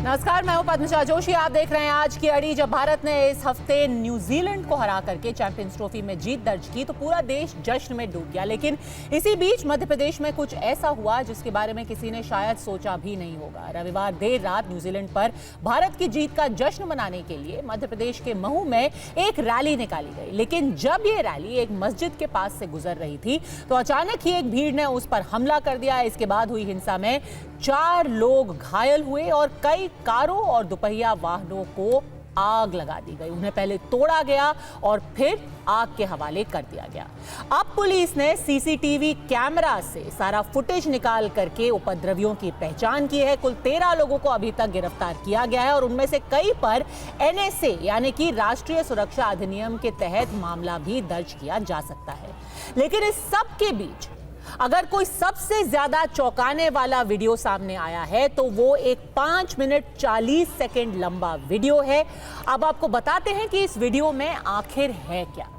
नमस्कार, मैं हूं पद्मजा जोशी। आप देख रहे हैं आज की अड़ी। जब भारत ने इस हफ्ते न्यूजीलैंड को हरा करके चैंपियंस ट्रॉफी में जीत दर्ज की तो पूरा देश जश्न में डूब गया। लेकिन इसी बीच मध्य प्रदेश में कुछ ऐसा हुआ जिसके बारे में किसी ने शायद सोचा भी नहीं होगा। रविवार देर रात न्यूजीलैंड पर भारत की जीत का जश्न मनाने के लिए मध्य प्रदेश के महू में एक रैली निकाली गई। लेकिन जब ये रैली एक मस्जिद के पास से गुजर रही थी तो अचानक ही एक भीड़ ने उस पर हमला कर दिया। इसके बाद हुई हिंसा में 4 लोग घायल हुए और कई कारों और दोपहिया वाहनों को आग लगा दी गई। उन्हें पहले तोड़ा गया और फिर आग के हवाले कर दिया गया। अब पुलिस ने सीसीटीवी कैमरा से सारा फुटेज निकाल करके उपद्रवियों की पहचान की है। कुल 13 लोगों को अभी तक गिरफ्तार किया गया है और उनमें से कई पर एनएसए यानी कि राष्ट्रीय सुरक्षा अधिनियम के तहत मामला भी दर्ज किया जा सकता है। लेकिन इस सब के बीच अगर कोई सबसे ज्यादा चौंकाने वाला वीडियो सामने आया है तो वो एक 5 मिनट 40 सेकंड लंबा वीडियो है। अब आपको बताते हैं कि इस वीडियो में आखिर है क्या।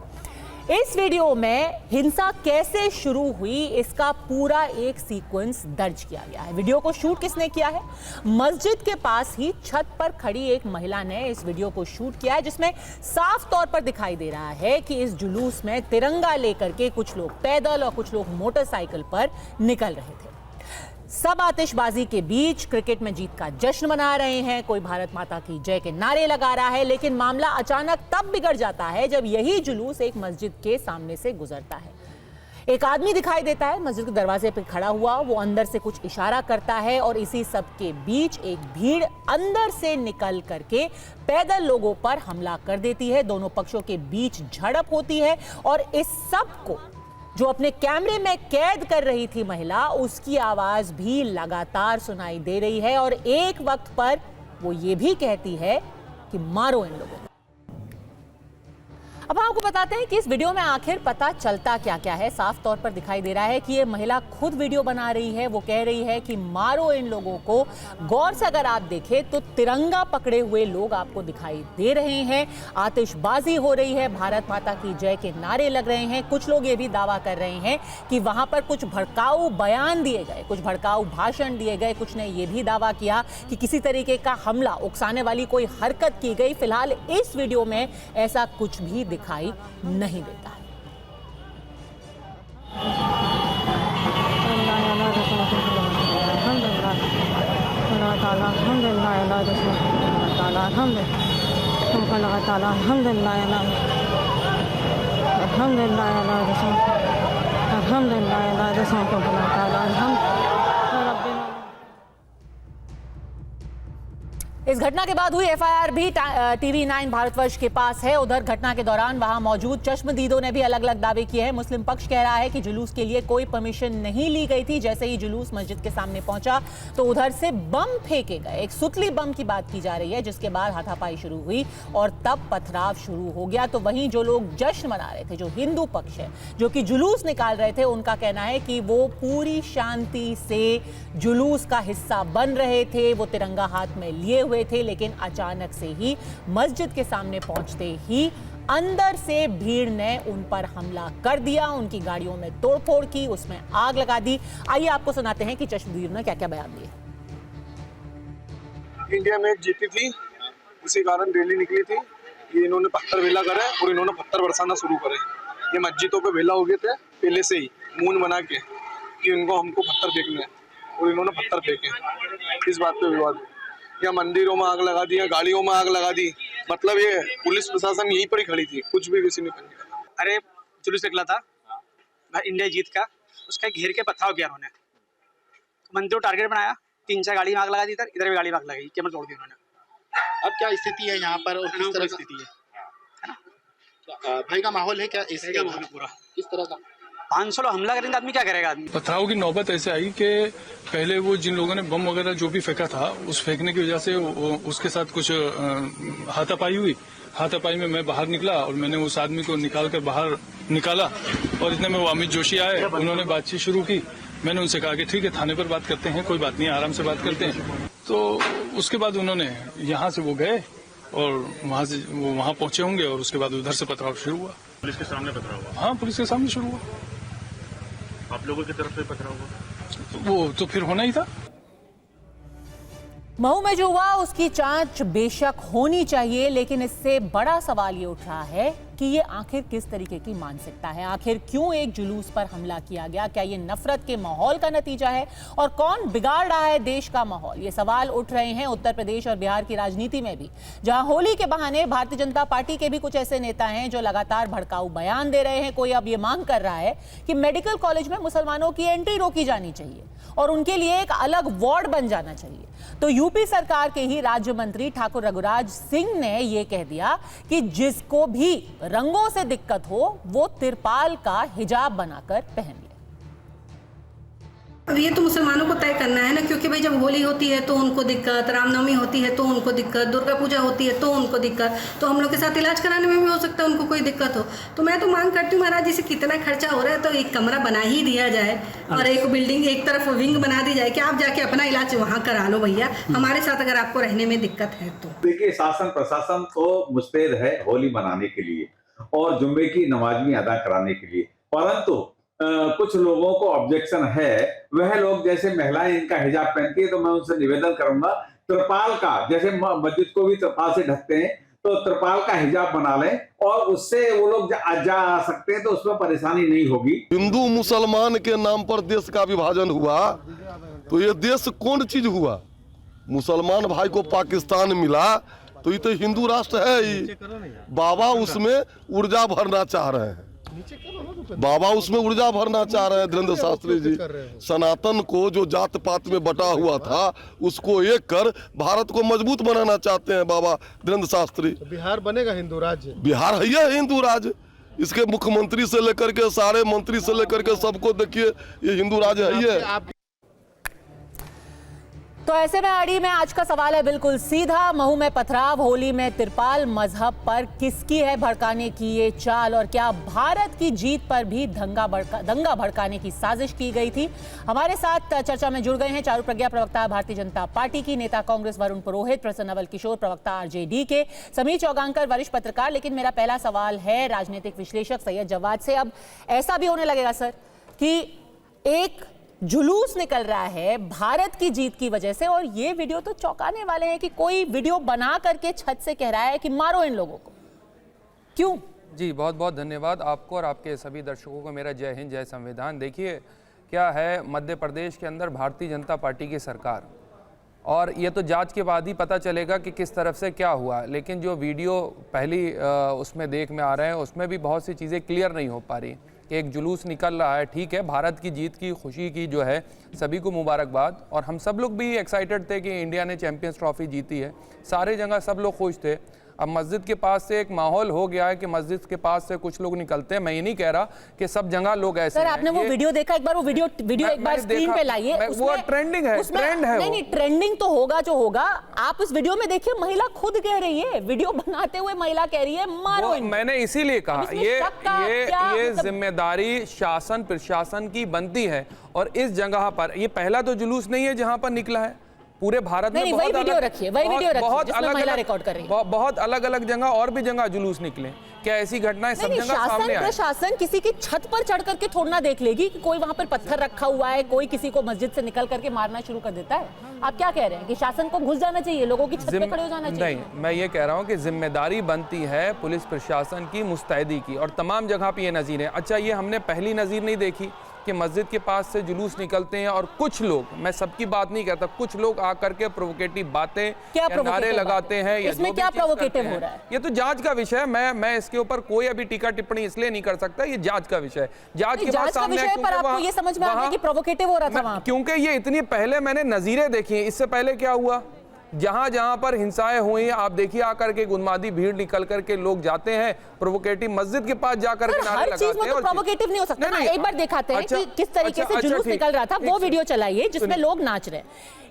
इस वीडियो में हिंसा कैसे शुरू हुई इसका पूरा एक सीक्वेंस दर्ज किया गया है। वीडियो को शूट किसने किया है? मस्जिद के पास ही छत पर खड़ी एक महिला ने इस वीडियो को शूट किया है, जिसमें साफ तौर पर दिखाई दे रहा है कि इस जुलूस में तिरंगा लेकर के कुछ लोग पैदल और कुछ लोग मोटरसाइकिल पर निकल रहे थे। सब आतिशबाजी के बीच क्रिकेट में जीत का जश्न मना रहे हैं, कोई भारत माता की जय के नारे लगा रहा है। लेकिन मामला अचानक तब बिगड़ जाता है जब यही जुलूस एक मस्जिद के सामने से गुजरता है। एक आदमी दिखाई देता है मस्जिद के दरवाजे पर खड़ा हुआ, वो अंदर से कुछ इशारा करता है और इसी सब के बीच एक भीड़ अंदर से निकल करके पैदल लोगों पर हमला कर देती है। दोनों पक्षों के बीच झड़प होती है और इस सब को जो अपने कैमरे में कैद कर रही थी महिला, उसकी आवाज भी लगातार सुनाई दे रही है और एक वक्त पर वो ये भी कहती है कि मारो इन लोगों को। अब आपको बताते हैं कि इस वीडियो में आखिर पता चलता क्या क्या है। साफ तौर पर दिखाई दे रहा है कि ये महिला खुद वीडियो बना रही है। वो कह रही है कि मारो इन लोगों को। गौर से अगर आप देखें तो तिरंगा पकड़े हुए लोग आपको दिखाई दे रहे हैं, आतिशबाजी हो रही है, भारत माता की जय के नारे लग रहे हैं। कुछ लोग ये भी दावा कर रहे हैं कि वहां पर कुछ भड़काऊ बयान दिए गए, कुछ भड़काऊ भाषण दिए गए। कुछ ने यह भी दावा किया कि किसी तरीके का हमला, उकसाने वाली कोई हरकत की गई। फिलहाल इस वीडियो में ऐसा कुछ भी दिखाई नहीं देता है। इस घटना के बाद हुई एफआईआर भी टीवी 9 भारतवर्ष के पास है। उधर घटना के दौरान वहां मौजूद चश्मदीदों ने भी अलग अलग दावे किए हैं। मुस्लिम पक्ष कह रहा है कि जुलूस के लिए कोई परमिशन नहीं ली गई थी। जैसे ही जुलूस मस्जिद के सामने पहुंचा तो उधर से बम फेंके गए। एक सुतली बम की बात की जा रही है, जिसके बाद हाथापाई शुरू हुई और तब पथराव शुरू हो गया। तो वहीं जो लोग जश्न मना रहे थे, जो हिंदू पक्ष है, जो कि जुलूस निकाल रहे थे, उनका कहना है कि वो पूरी शांति से जुलूस का हिस्सा बन रहे थे, वो तिरंगा हाथ में लिए हुए थे। लेकिन अचानक से ही मस्जिद के सामने पहुंचते ही अंदर से भीड़ ने उन पर हमला कर दिया, उनकी गाड़ियों में तोड़फोड़ की, उसमें आग लगा दी। आइए आपको सुनाते हैं कि चश्मदीद ने क्या क्या बयान दिए। इंडिया मैच जीती थी, इसी कारण रैली निकली थी। ये इन्होंने पत्थर वेला करे और इन्होंने पत्थर बरसाना शुरू करे। ये मस्जिदों पे वेला हो गए थे पहले से ही, मून बना के कि उनको हमको पत्थर फेंकना है, और इन्होंने पत्थर फेंके। इस बात पे विवाद हुआ। या मंदिरों में आग लगा दी, या गाड़ियों में आग लगा दी। मतलब ये पुलिस प्रशासन यहीं पर ही खड़ी थी, कुछ भी किसी ने कर दिया। अरे जुलूस निकला था इंडिया जीत का, उसका घेर के पथराव किया उन्होंने। मंदिर को टारगेट बनाया, 3-4 गाड़ी में आग लगा दी, इधर भी गाड़ी में आग लगाई, कैमरा तोड़ दिया उन्होंने। अब क्या स्थिति है यहाँ पर और किस तरह की स्थिति है? भाई का माहौल है क्या? इसका माहौल पूरा किस तरह का? 500 लोग हमला करेंगे, आदमी क्या करेगा? आदमी पथराव की नौबत ऐसे आई कि पहले वो जिन लोगों ने बम वगैरह जो भी फेंका था, उस फेंकने की वजह से उसके साथ कुछ हाथापाई हुई। हाथापाई में मैं बाहर निकला और मैंने उस आदमी को निकाल कर बाहर निकाला और इतने में वो अमित जोशी आए, उन्होंने बातचीत शुरू की। मैंने उनसे कहा कि ठीक है, थाने पर बात करते हैं, कोई बात नहीं, आराम से बात करते हैं। तो उसके बाद उन्होंने यहाँ से वो गए और वहाँ से वो वहाँ पहुंचे होंगे और उसके बाद उधर से पथराव शुरू हुआ। पुलिस के सामने पथराव हुआ? हाँ, पुलिस के सामने शुरू हुआ। आप लोगों की तरफ से पथराव हुआ? वो तो फिर होना ही था। महू में जो हुआ उसकी जांच बेशक होनी चाहिए, लेकिन इससे बड़ा सवाल ये उठ रहा है कि ये आखिर किस तरीके की मानसिकता है। आखिर क्यों एक जुलूस पर हमला किया गया? क्या ये नफरत के माहौल का नतीजा है? और कौन बिगाड़ रहा है देश का माहौल? ये सवाल उठ रहे हैं उत्तर प्रदेश और बिहार की राजनीति में भी, जहां होली के बहाने भारतीय जनता पार्टी के भी कुछ ऐसे नेता हैं जो लगातार भड़काऊ बयान दे रहे हैं। कोई अब ये मांग कर रहा है कि मेडिकल कॉलेज में मुसलमानों की एंट्री रोकी जानी चाहिए और उनके लिए एक अलग वार्ड बन जाना चाहिए। तो यूपी सरकार के ही राज्य मंत्री ठाकुर रघुराज सिंह ने यह कह दिया कि जिसको भी रंगों से दिक्कत हो वो तिरपाल का हिजाब बनाकर पहन ले। अब ये तो मुसलमानों को तय करना है ना, क्योंकि भाई जब होली होती है तो उनको दिक्कत, रामनवमी होती है तो उनको दिक्कत, दुर्गा पूजा होती है तो उनको दिक्कत, तो हम लोग के साथ इलाज कराने में भी हो सकता है उनको कोई दिक्कत हो। तो मैं तो मांग करती हूँ महाराज जी से, कितना खर्चा हो रहा है तो एक कमरा बना ही दिया जाए और एक बिल्डिंग एक तरफ विंग बना दी जाए कि आप जाके अपना इलाज वहाँ करा लो भैया, हमारे साथ अगर आपको रहने में दिक्कत है तो। देखिए, शासन प्रशासन तो मुस्तैद है होली मनाने के लिए और जुम्मे की नमाज भी अदा कराने के लिए, परंतु कुछ लोगों को ऑब्जेक्शन है। वह लोग जैसे महिलाएं इनका हिजाब पहनती है तो मैं उनसे निवेदन करूंगा त्रिपाल का, जैसे मस्जिद को भी त्रिपाल से ढकते हैं तो त्रिपाल का हिजाब बना लें और उससे वो लोग जा सकते हैं तो उसमें परेशानी नहीं होगी। हिंदू मुसलमान के नाम पर देश का विभाजन हुआ तो ये देश कौन चीज हुआ? मुसलमान भाई को पाकिस्तान मिला तो ये तो हिंदू राष्ट्र है ही। बाबा उसमें ऊर्जा भरना चाह रहे हैं, बाबा उसमें ऊर्जा भरना चाह रहे हैं धीरेन्द्र शास्त्री जी। सनातन को जो जात पात में बटा हुआ था उसको एक कर भारत को मजबूत बनाना चाहते हैं बाबा धीरेन्द्र शास्त्री। तो बिहार बनेगा हिंदू राज्य? बिहार है ये हिंदू राज्य, इसके मुख्यमंत्री से लेकर के सारे मंत्री से लेकर के सबको देखिए ये हिंदू राज्य है ये। तो ऐसे में अड़ी में आज का सवाल है बिल्कुल सीधा, महू में पथराव, होली में तिरपाल, मजहब पर किसकी है भड़काने की ये चाल? और क्या भारत की जीत पर भी दंगा भड़काने की साजिश की गई थी? हमारे साथ चर्चा में जुड़ गए हैं चारू प्रज्ञा, प्रवक्ता भारतीय जनता पार्टी की, नेता कांग्रेस वरुण पुरोहित, प्रसन्न नवल किशोर, प्रवक्ता आरजेडी के, समीर चौगांकर, वरिष्ठ पत्रकार। लेकिन मेरा पहला सवाल है राजनीतिक विश्लेषक सैयद जवाद से। अब ऐसा भी होने लगेगा सर कि एक जुलूस निकल रहा है भारत की जीत की वजह से, और ये वीडियो तो चौंकाने वाले हैं कि कोई वीडियो बना करके छत से कह रहा है कि मारो इन लोगों को। क्यों? जी बहुत बहुत धन्यवाद आपको और आपके सभी दर्शकों को मेरा जय हिंद जय संविधान। देखिए क्या है, मध्य प्रदेश के अंदर भारतीय जनता पार्टी की सरकार, और ये तो जांच के बाद ही पता चलेगा कि किस तरफ से क्या हुआ। लेकिन जो वीडियो पहली उसमें देख में आ रहे हैं उसमें भी बहुत सी चीज़ें क्लियर नहीं हो पा रही कि एक जुलूस निकल रहा है। ठीक है, भारत की जीत की खुशी की जो है सभी को मुबारकबाद, और हम सब लोग भी एक्साइटेड थे कि इंडिया ने चैंपियंस ट्रॉफी जीती है, सारे जगह सब लोग खुश थे। अब मस्जिद के पास से एक माहौल हो गया है कि मस्जिद के पास से कुछ लोग निकलते हैं। मैं ये नहीं कह रहा कि सब जगह लोग ऐसे सर, आपने वो वीडियो देखा? एक बार वो वीडियो एक बार स्क्रीन पे लाइए। वो ट्रेंडिंग है, ट्रेंड है। नहीं, ट्रेंडिंग तो होगा जो होगा। आप इस वीडियो में देखिए, महिला खुद कह रही है, वीडियो बनाते हुए महिला कह रही है मारो इनको। मैंने इसीलिए कहा ये जिम्मेदारी शासन प्रशासन की बनती है, और इस जगह पर ये पहला तो जुलूस नहीं है जहां पर निकला है पूरे भारत में। वही वीडियो रखिए, बहुत अलग अलग जगह और भी जगह जुलूस निकले। क्या ऐसी घटनाएं सब जगह सामने आई? प्रशासन किसी की छत पर चढ़ करके थोड़ा ना देख लेगी कि कोई वहां पर पत्थर रखा हुआ है, कोई किसी को मस्जिद से निकल करके मारना शुरू कर देता है। आप क्या कह रहे हैं कि शासन को घुस जाना चाहिए, लोगों की छत पे खड़े हो जाना चाहिए? नहीं, मैं ये कह रहा हूँ कि जिम्मेदारी बनती है पुलिस प्रशासन की मुस्तैदी की, और तमाम जगह पे ये नज़ीरें। अच्छा, ये हमने पहली नज़ीर नहीं देखी कि मस्जिद के पास से जुलूस निकलते हैं और कुछ लोग, मैं सबकी बात नहीं करता, कुछ लोग आकर के प्रोवोकेटिव बातें या नारे लगाते हैं। इसमें क्या प्रोवोकेटिव हो रहा है? ये तो जांच का विषय है। मैं इसके ऊपर कोई अभी टीका टिप्पणी इसलिए नहीं कर सकता, ये जांच का विषय है। जांच के बाद सामने आया, पर आपको ये समझ में आ गया कि प्रोवोकेटिव हो रहा था वहां? क्योंकि ये इतनी पहले मैंने नजीरें देखी हैं। इससे पहले क्या हुआ, जहां जहां पर हिंसाएं हुई, आप देखिए आकर के गुनमादी भीड़ निकल करके लोग जाते हैं प्रोवोकेटिव मस्जिद के पास जाकर के नारे लगाते हैं। तो प्रोवोकेटिव नहीं हो सकता ना? एक बार दिखाते हैं कि किस तरीके से जुलूस निकल रहा था। वो वीडियो चलाइए जिसमें लोग नाच रहे हैं।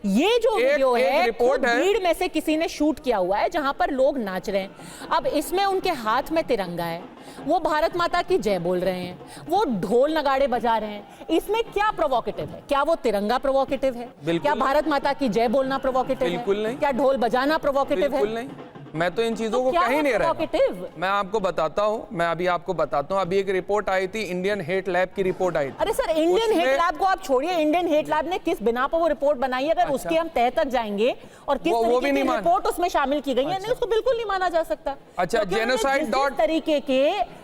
ये जो वीडियो है भीड़ में से किसी ने शूट किया हुआ है जहां पर लोग नाच रहे हैं। अब इसमें उनके हाथ में तिरंगा है, वो भारत माता की जय बोल रहे हैं, वो ढोल नगाड़े बजा रहे हैं। इसमें क्या प्रोवोकेटिव है? क्या वो तिरंगा प्रोवोकेटिव है? क्या भारत माता की जय बोलना प्रोवोकेटिव है? बिल्कुल नहीं। क्या ढोल बजाना प्रोवोकेटिव है? बिल्कुल नहीं। मैं तो इन चीजों को क्या कहीं है नहीं रहा। provocative? मैं आपको बताता हूँ, मैं अभी आपको बताता हूँ। अभी एक रिपोर्ट आई थी, इंडियन हेट लैब की रिपोर्ट आई थी। अरे सर, इंडियन उसमें- हेट लैब को आप छोड़िए, इंडियन हेट लैब ने किस बिना पर वो रिपोर्ट बनाई है, अगर उसके हम तह तक जाएंगे और किस वो भी तरीके नहीं की मान- रिपोर्ट उसमें शामिल की गई है, नहीं उसको बिल्कुल नहीं माना जा सकता। अच्छा, क्योंकि उन्होंने genocide जिस dot- तरीके के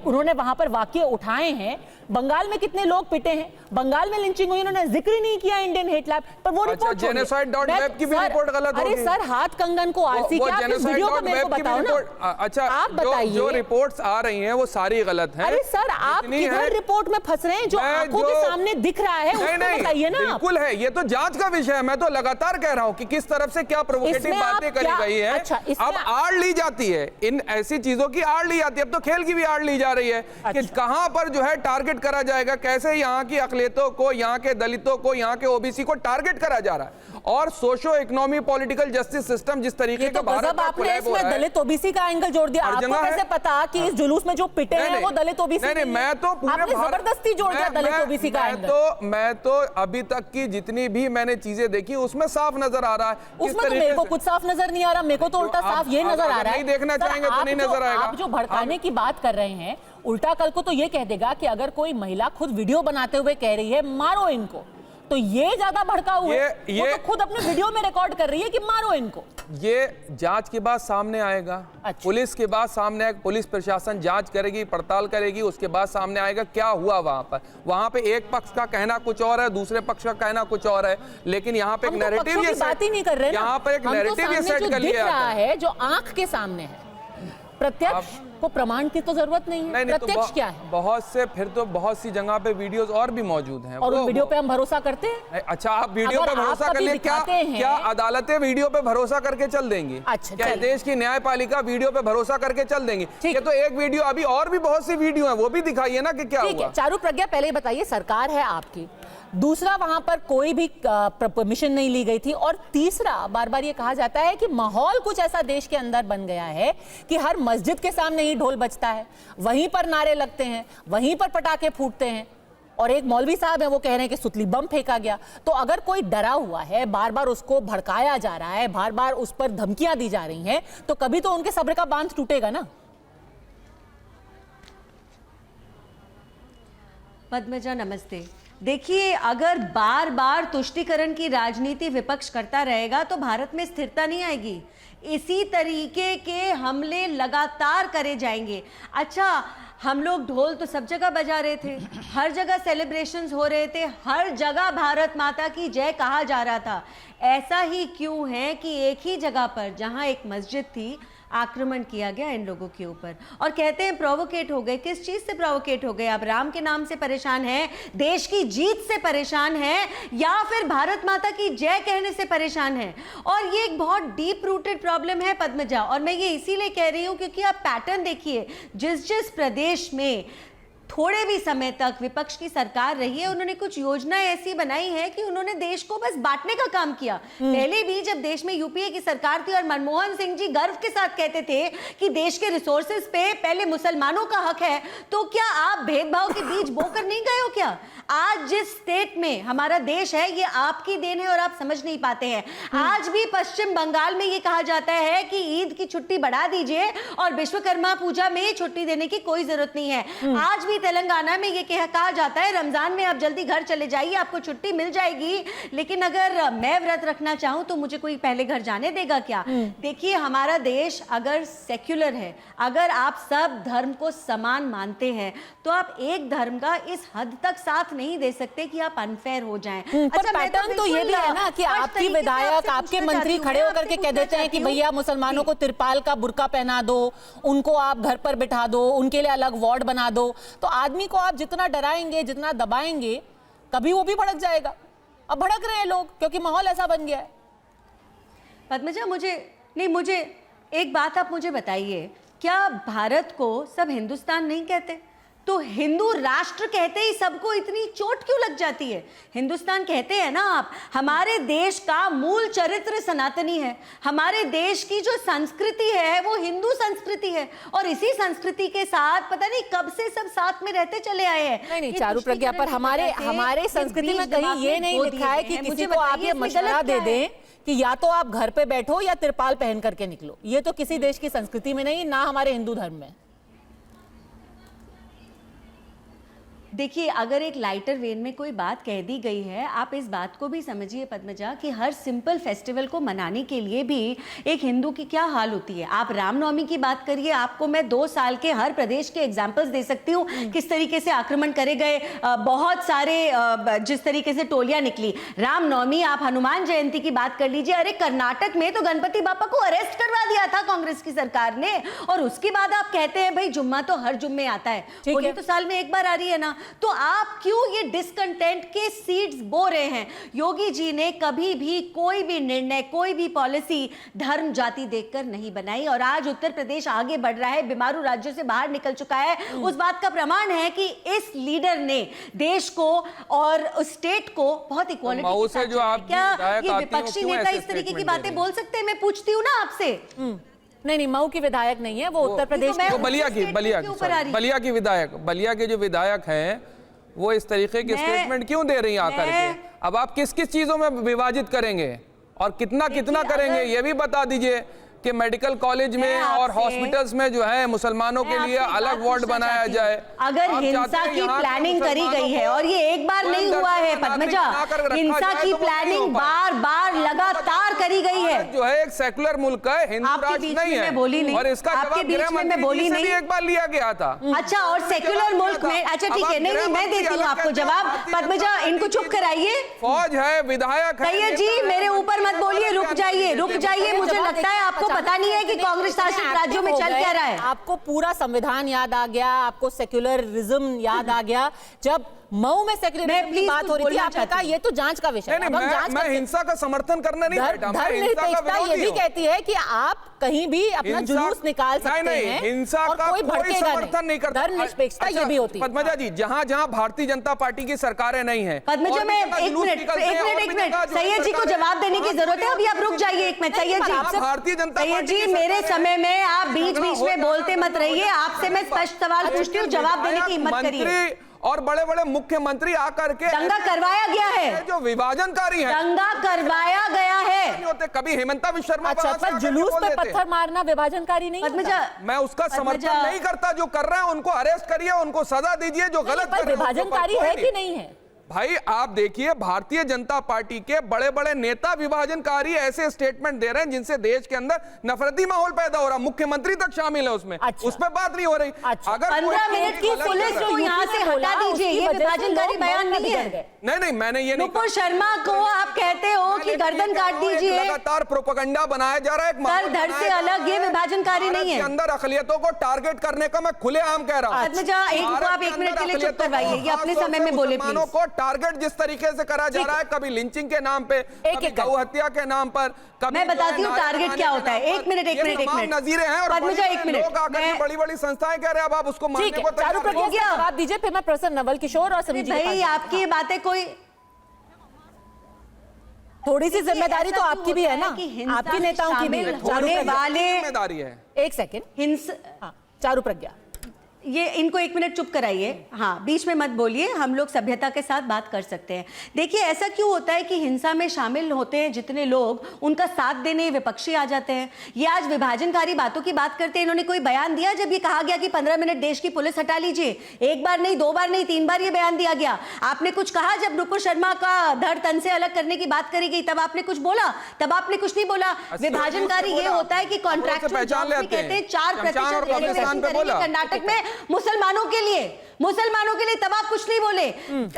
उन्होंने वहां पर वाकये उठाए हैं, बंगाल में कितने लोग पिटे हैं, बंगाल में लिंचिंग हुई, उन्होंने जिक्र नहीं किया इंडियन हेट लैब पर। वो अच्छा, रिपोर्ट genocide.web की भी रिपोर्ट गलत अरे होगी। सर, हाथ कंगन को आरसी वो क्या, आप इस वीडियो को मेरे को genocide.web की बताओ भी ना। रिपोर्ट- अच्छा, आप जो बताइए, रिपोर्ट्स आ रही हैं वो सारी गलत हैं। अरे सर, आप जितनी किधर हैं- रिपोर्ट में फंस रहे हैं, जो मैं आंखों के सामने दिख रहा है उसको बताइए ना आप। बिल्कुल है, ये तो जांच का विषय है। मैं तो लगातार कह रहा हूँ कि किस तरफ से क्या प्रोवोकेटिव इसमें आप बातें करी क्या- गई है। अच्छा, इसमें अब आड़ ली जाती है, इन ऐसी चीजों की आड़ ली जाती है। अब तो खेल की भी आड़ ली जा रही है कि अच्छा। कहां पर जो है टारगेट करा जाएगा, कैसे यहाँ की अकलियतों को, यहाँ के दलितों को, यहाँ के ओबीसी को टारगेट करा जा रहा है। और socio economy political justice system जिस तरीके ये का तो भारत गजब में आपने कोलैब हो इसमें रहा है। दलित ओबीसी का एंगल जोड़ दिया। हर आपको जगह कैसे है। पता कि इस जुलूस में जो पिटे हैं वो दलित ओबीसी नहीं, नहीं है? मैं तो पूरे आपने भारत- जबरदस्ती जोड़ दिया दलित ओबीसी का एंगल। मैं तो अभी तक की जितनी भी मैंने चीजें देखी उसमें साफ नजर आ रहा है। किस उसमें तो तरीके मेरे को से- कुछ साफ नजर नहीं आ रहा, मेरे को तो उल्टा आप- साफ ये आप नजर आ अगर रहा है। नहीं देखना सर, चाहेंगे तो आप नहीं जो- नजर आएगा। आप जो भड़काने की बात कर रहे हैं, उल्टा कल को तो ये कह देगा कि अगर कोई महिला खुद वीडियो बनाते हुए कह रही है मारो इनको, तो ये ज्यादा भड़का हुआ है। वो तो खुद अपने वीडियो में रिकॉर्ड कर रही है कि मारो इनको। ये जांच के बाद सामने आएगा। अच्छा। पुलिस के बाद सामने आएगा, पुलिस प्रशासन जांच करेगी, पड़ताल करेगी, उसके बाद सामने आएगा क्या हुआ वहां पर। वहां पे एक पक्ष का कहना कुछ और है, दूसरे पक्ष का कहना कुछ और है, लेकिन यहाँ पे एक हम तो नैरेटिव पक्षों ये की बात ही नहीं कर रहे ना। यहाँ पर एक हम तो नैरेटिव ये सामने सेट जो कर दिख लिया रहा जाता है। है, जो आंख के सामने है, प्रत्यक्ष को प्रमाण की तो जरूरत नहीं है। नहीं, तो प्रत्यक्ष क्या है? बहुत से फिर तो बहुत सी जगह पे वीडियोस और भी मौजूद हैं। और उस वीडियो पे हम भरोसा करते हैं। नहीं, अच्छा, आप वीडियो अगर पे आप भरोसा कर कभी ले, क्या दिखाते हैं- क्या अदालतें वीडियो पे भरोसा करके चल देंगी? अच्छा, क्या चलिए। देश की न्यायपालिका वीडियो पे भरोसा करके चल देंगी? ठीक। ये तो एक वीडियो, अभी और भी बहुत सी वीडियो है, वो भी दिखाइए ना कि क्या ठीक हुआ। है, चारू प्रज्ञा, पहले ही बताइए, सरकार है आपकी, दूसरा वहां पर कोई भी परमिशन नहीं ली गई थी, और तीसरा बार बार ये कहा जाता है कि माहौल कुछ ऐसा देश के अंदर बन गया है कि हर मस्जिद के सामने ही ढोल बजता है, वहीं पर नारे लगते हैं, वहीं पर पटाखे फूटते हैं, और एक मौलवी साहब है वो कह रहे हैं कि सुतली बम फेंका गया। तो अगर कोई डरा हुआ है, बार बार उसको भड़काया जा रहा है, बार बार उस पर धमकियां दी जा रही हैं, तो कभी तो उनके सब्र का बांध टूटेगा ना। पद्मजा, नमस्ते। देखिए, अगर बार बार तुष्टीकरण की राजनीति विपक्ष करता रहेगा तो भारत में स्थिरता नहीं आएगी। इसी तरीके के हमले लगातार करे जाएंगे। अच्छा, हम लोग ढोल तो सब जगह बजा रहे थे, हर जगह सेलिब्रेशंस हो रहे थे, हर जगह भारत माता की जय कहा जा रहा था। ऐसा ही क्यों है कि एक ही जगह पर जहां एक मस्जिद थी, आक्रमण किया गया इन लोगों के ऊपर, और कहते हैं प्रोवोकेट हो गए। किस चीज से प्रोवोकेट हो गए? आप राम के नाम से परेशान हैं, देश की जीत से परेशान हैं, या फिर भारत माता की जय कहने से परेशान हैं? और ये एक बहुत डीप रूटेड प्रॉब्लम है पद्मजा, और मैं ये इसीलिए कह रही हूं क्योंकि आप पैटर्न देखिए, जिस प्रदेश में थोड़े भी समय तक विपक्ष की सरकार रही है, उन्होंने कुछ योजनाएं ऐसी बनाई है कि उन्होंने देश को बस बांटने का काम किया। पहले भी जब देश में यूपीए की सरकार थी और मनमोहन सिंह जी गर्व के साथ कहते थे कि देश के रिसोर्सेज पे पहले मुसलमानों का हक है, तो क्या आप भेदभाव के बीज बोकर नहीं गए हो क्या? आज जिस स्टेट में हमारा देश है, ये आपकी देन है और आप समझ नहीं पाते हैं। आज भी पश्चिम बंगाल में ये कहा जाता है कि ईद की छुट्टी बढ़ा दीजिए और विश्वकर्मा पूजा में छुट्टी देने की कोई जरूरत नहीं है। आज भी तेलंगाना में ये कहा जाता है रमजान में आप जल्दी घर चले जाइए, आपको छुट्टी मिल जाएगी, लेकिन अगर मैं व्रत रखना चाहूं तो मुझे कोई पहले घर जाने देगा क्या? देखिए, हमारा देश अगर सेक्युलर है, अगर आप सब धर्म को समान मानते हैं, तो आप एक धर्म का इस हद तक साथ नहीं दे सकते कि आप अनफेयर हो जाएं। पर पैटर्न तो ये भी है ना कि आपकी विधायक, आपके मंत्री खड़े होकर के कह देते हैं कि भैया मुसलमानों को तिरपाल का बुर्का पहना दो, उनको आप घर पर बिठा दो, उनके लिए अलग वार्ड बना दो। तो आदमी को आप जितना डराएंगे, जितना दबाएंगे, कभी वो भी भड़क जाएगा। अब भड़क रहे हैं लोग क्योंकि माहौल ऐसा बन गया है। पद्मजा, मुझे एक बात आप मुझे बताइए, क्या भारत को सब हिंदुस्तान नहीं कहते? तो हिंदू राष्ट्र कहते ही सबको इतनी चोट क्यों लग जाती है? हिंदुस्तान कहते हैं ना आप, हमारे देश का मूल चरित्र सनातनी है, हमारे देश की जो संस्कृति है वो हिंदू संस्कृति है, और इसी संस्कृति के साथ पता नहीं कब से सब साथ में रहते चले आए हैं। नहीं, चारू प्रज्ञा, पर हमारे संस्कृति में कहीं ये नहीं लिखा है कि किसी को आप ये मशवरा दे दें कि या तो आप घर पे बैठो या तिरपाल पहन करके निकलो। ये तो किसी देश की संस्कृति में नहीं, ना हमारे हिंदू धर्म में। देखिए, अगर एक लाइटर वेन में कोई बात कह दी गई है, आप इस बात को भी समझिए पद्मजा कि हर सिंपल फेस्टिवल को मनाने के लिए भी एक हिंदू की क्या हाल होती है। आप रामनवमी की बात करिए, आपको मैं 2 साल के हर प्रदेश के एग्जाम्पल्स दे सकती हूँ किस तरीके से आक्रमण करे गए, बहुत सारे जिस तरीके से टोलियां निकली। रामनवमी, आप हनुमान जयंती की बात कर लीजिए, अरे कर्नाटक में तो गणपति बापा को अरेस्ट करवा दिया था कांग्रेस की सरकार ने, और उसके बाद आप कहते हैं भाई जुम्मा तो हर जुम्मे आता है, होली तो साल में एक बार आ रही है ना। तो आप क्यों ये डिसकंटेंट के सीड्स बो रहे हैं? योगी जी ने कभी भी कोई भी निर्णय, कोई भी पॉलिसी धर्म जाति देखकर नहीं बनाई, और आज उत्तर प्रदेश आगे बढ़ रहा है, बीमारू राज्यों से बाहर निकल चुका है। उस बात का प्रमाण है कि इस लीडर ने देश को और स्टेट को बहुत इक्वालिटी से जो आप क्या ये विपक्षी नेता इस तरीके की बातें बोल सकते हैं? मैं पूछती हूँ ना आपसे। नहीं, मऊ की विधायक नहीं है वो, उत्तर प्रदेश की बलिया की विधायक, बलिया के जो विधायक हैं वो इस तरीके की स्टेटमेंट क्यों दे रही हैं आकर के? अब आप किस किस चीजों में विभाजित करेंगे और कितना कितना करेंगे ये भी बता दीजिए कि मेडिकल कॉलेज में और हॉस्पिटल्स में जो है मुसलमानों के लिए अलग वार्ड बनाया जाए। अगर हिंसा की प्लानिंग करी गई है, और ये एक बार नहीं हुआ है पद्मजा, हिंसा की प्लानिंग बार बार लगातार करी गई है। जो है एक सेकुलर मुल्क है, हिंदू राष्ट्र नहीं है, बोली नहीं, और इसका आपके बीच में मैं बोली नहीं, एक बार लिया गया था। अच्छा, और सेक्युलर मुल्क में, अच्छा ठीक है, नहीं मैं देती हूँ आपको जवाब। पद्मजा, इनको चुप कराइए। फौज है, विधायक है। सैयद जी, मेरे ऊपर मत बोलिए, रुक जाइए। मुझे लगता है आपको पता नहीं है कि कांग्रेस शासित राज्यों में चल क्या रहा है। आपको पूरा संविधान याद आ गया, आपको सेक्युलरिज्म याद आ गया। जब मऊ में सेक्युलरिज्म की बात हो रही थी, आपने कहा ये तो जांच का विषय है। मैं हिंसा का समर्थन करना नहीं बैठा, मैं हिंसा का विरोधी हूं। ये भी कहती है कि आप कहीं भी अपना जुलूस निकाल सकते हैं, हिंसा का कोई समर्थन नहीं करता। धर्मनिरपेक्षता ये भी होती है। पद्मजा जी, जहां जहां भारतीय जनता पार्टी की सरकारें नहीं है। पद्मजा, मैं एक मिनट सैयद जी को जवाब देने की जरूरत है। अभी आप रुक जाइए एक मिनट। सैयद जी, भारतीय जनता सैयद जी, मेरे समय में आप बीच में बोलते मत रहिए। आपसे मैं स्पष्ट सवाल पूछती हूँ, जवाब देने की हिम्मत करिए। और बड़े बड़े मुख्यमंत्री आकर के दंगा करवाया गया है, जो विभाजनकारी है, दंगा करवाया गया है। नहीं होते कभी हेमंता विश्व शर्मा। अच्छा, पर जुलूस पे पत्थर मारना विभाजनकारी नहीं पद्मजा, मैं उसका समर्थन नहीं करता। जो कर रहे हैं उनको अरेस्ट करिए, उनको सजा दीजिए। जो गलत कर रहे हैं विभाजनकारी है कि नहीं है? भाई आप देखिए, भारतीय जनता पार्टी के बड़े बड़े नेता विभाजनकारी ऐसे स्टेटमेंट दे रहे हैं जिनसे देश के अंदर नफरती माहौल पैदा हो रहा है। मुख्यमंत्री तक शामिल है उसमें। अच्छा। उस पर बात नहीं हो रही। अच्छा। अगर 15 मिनट की पुलिस को यहाँ से हटा दीजिए, ये विभाजनकारी बयान नहीं है। नहीं, मैंने ये नहीं नुपुर शर्मा को आप कहते हो कि गर्दन काट दीजिए। लगातार प्रोपेगेंडा बनाया जा रहा है, सर धड़ से अलग, ये विभाजनकारी नहीं है। अंदर अकलियतों को टारगेट करने का मैं खुलेआम कह रहा हूँ। पद्मजा, आप 1 मिनट के लिए चुप करवाइए, ये अपने समय में बोले प्लीज। को टारगेट जिस तरीके से करा जा रहा है, कभी लिंचिंग के नाम पे, कभी गौ हत्या के नाम पर, मैं बताती हूँ टारगेट क्या होता है। एक मिनट नजीरें हैं। और पद्मजा, 1 मिनट। लोग आकर बड़ी बड़ी संस्थाएं कह रहे हैं, अब आप उसको मानने को चारू प्रज्ञा से जवाब दीजिए, फिर मैं प्रसन्न नवल किशोर और सभी भाई आपकी ये बातें कोई थोड़ी सी जिम्मेदारी तो आपकी भी है ना, आपकी नेताओं की भी होने वाले जिम्मेदारी है। एक सेकंड, हिंसा, चारू प्रज्ञा, ये इनको 1 मिनट चुप कराइए। हाँ, बीच में मत बोलिए, हम लोग सभ्यता के साथ बात कर सकते हैं। देखिए, ऐसा क्यों होता है कि हिंसा में शामिल होते हैं जितने लोग, उनका साथ देने विपक्षी आ जाते हैं। ये आज विभाजनकारी बातों की बात करते हैं। इन्होंने कोई बयान दिया जब ये कहा गया कि 15 मिनट देश की पुलिस हटा लीजिए? एक बार नहीं, 2 बार नहीं, 3 बार ये बयान दिया गया। आपने कुछ कहा जब नुपुर शर्मा का धड़ तन से अलग करने की बात करी गई, तब आपने कुछ बोला? तब आपने कुछ नहीं बोला। विभाजनकारी ये होता है कि कॉन्ट्रैक्चुअल जॉब्स में कहते हैं 4% कर्नाटक में मुसलमानों के लिए, तब आप कुछ नहीं बोले।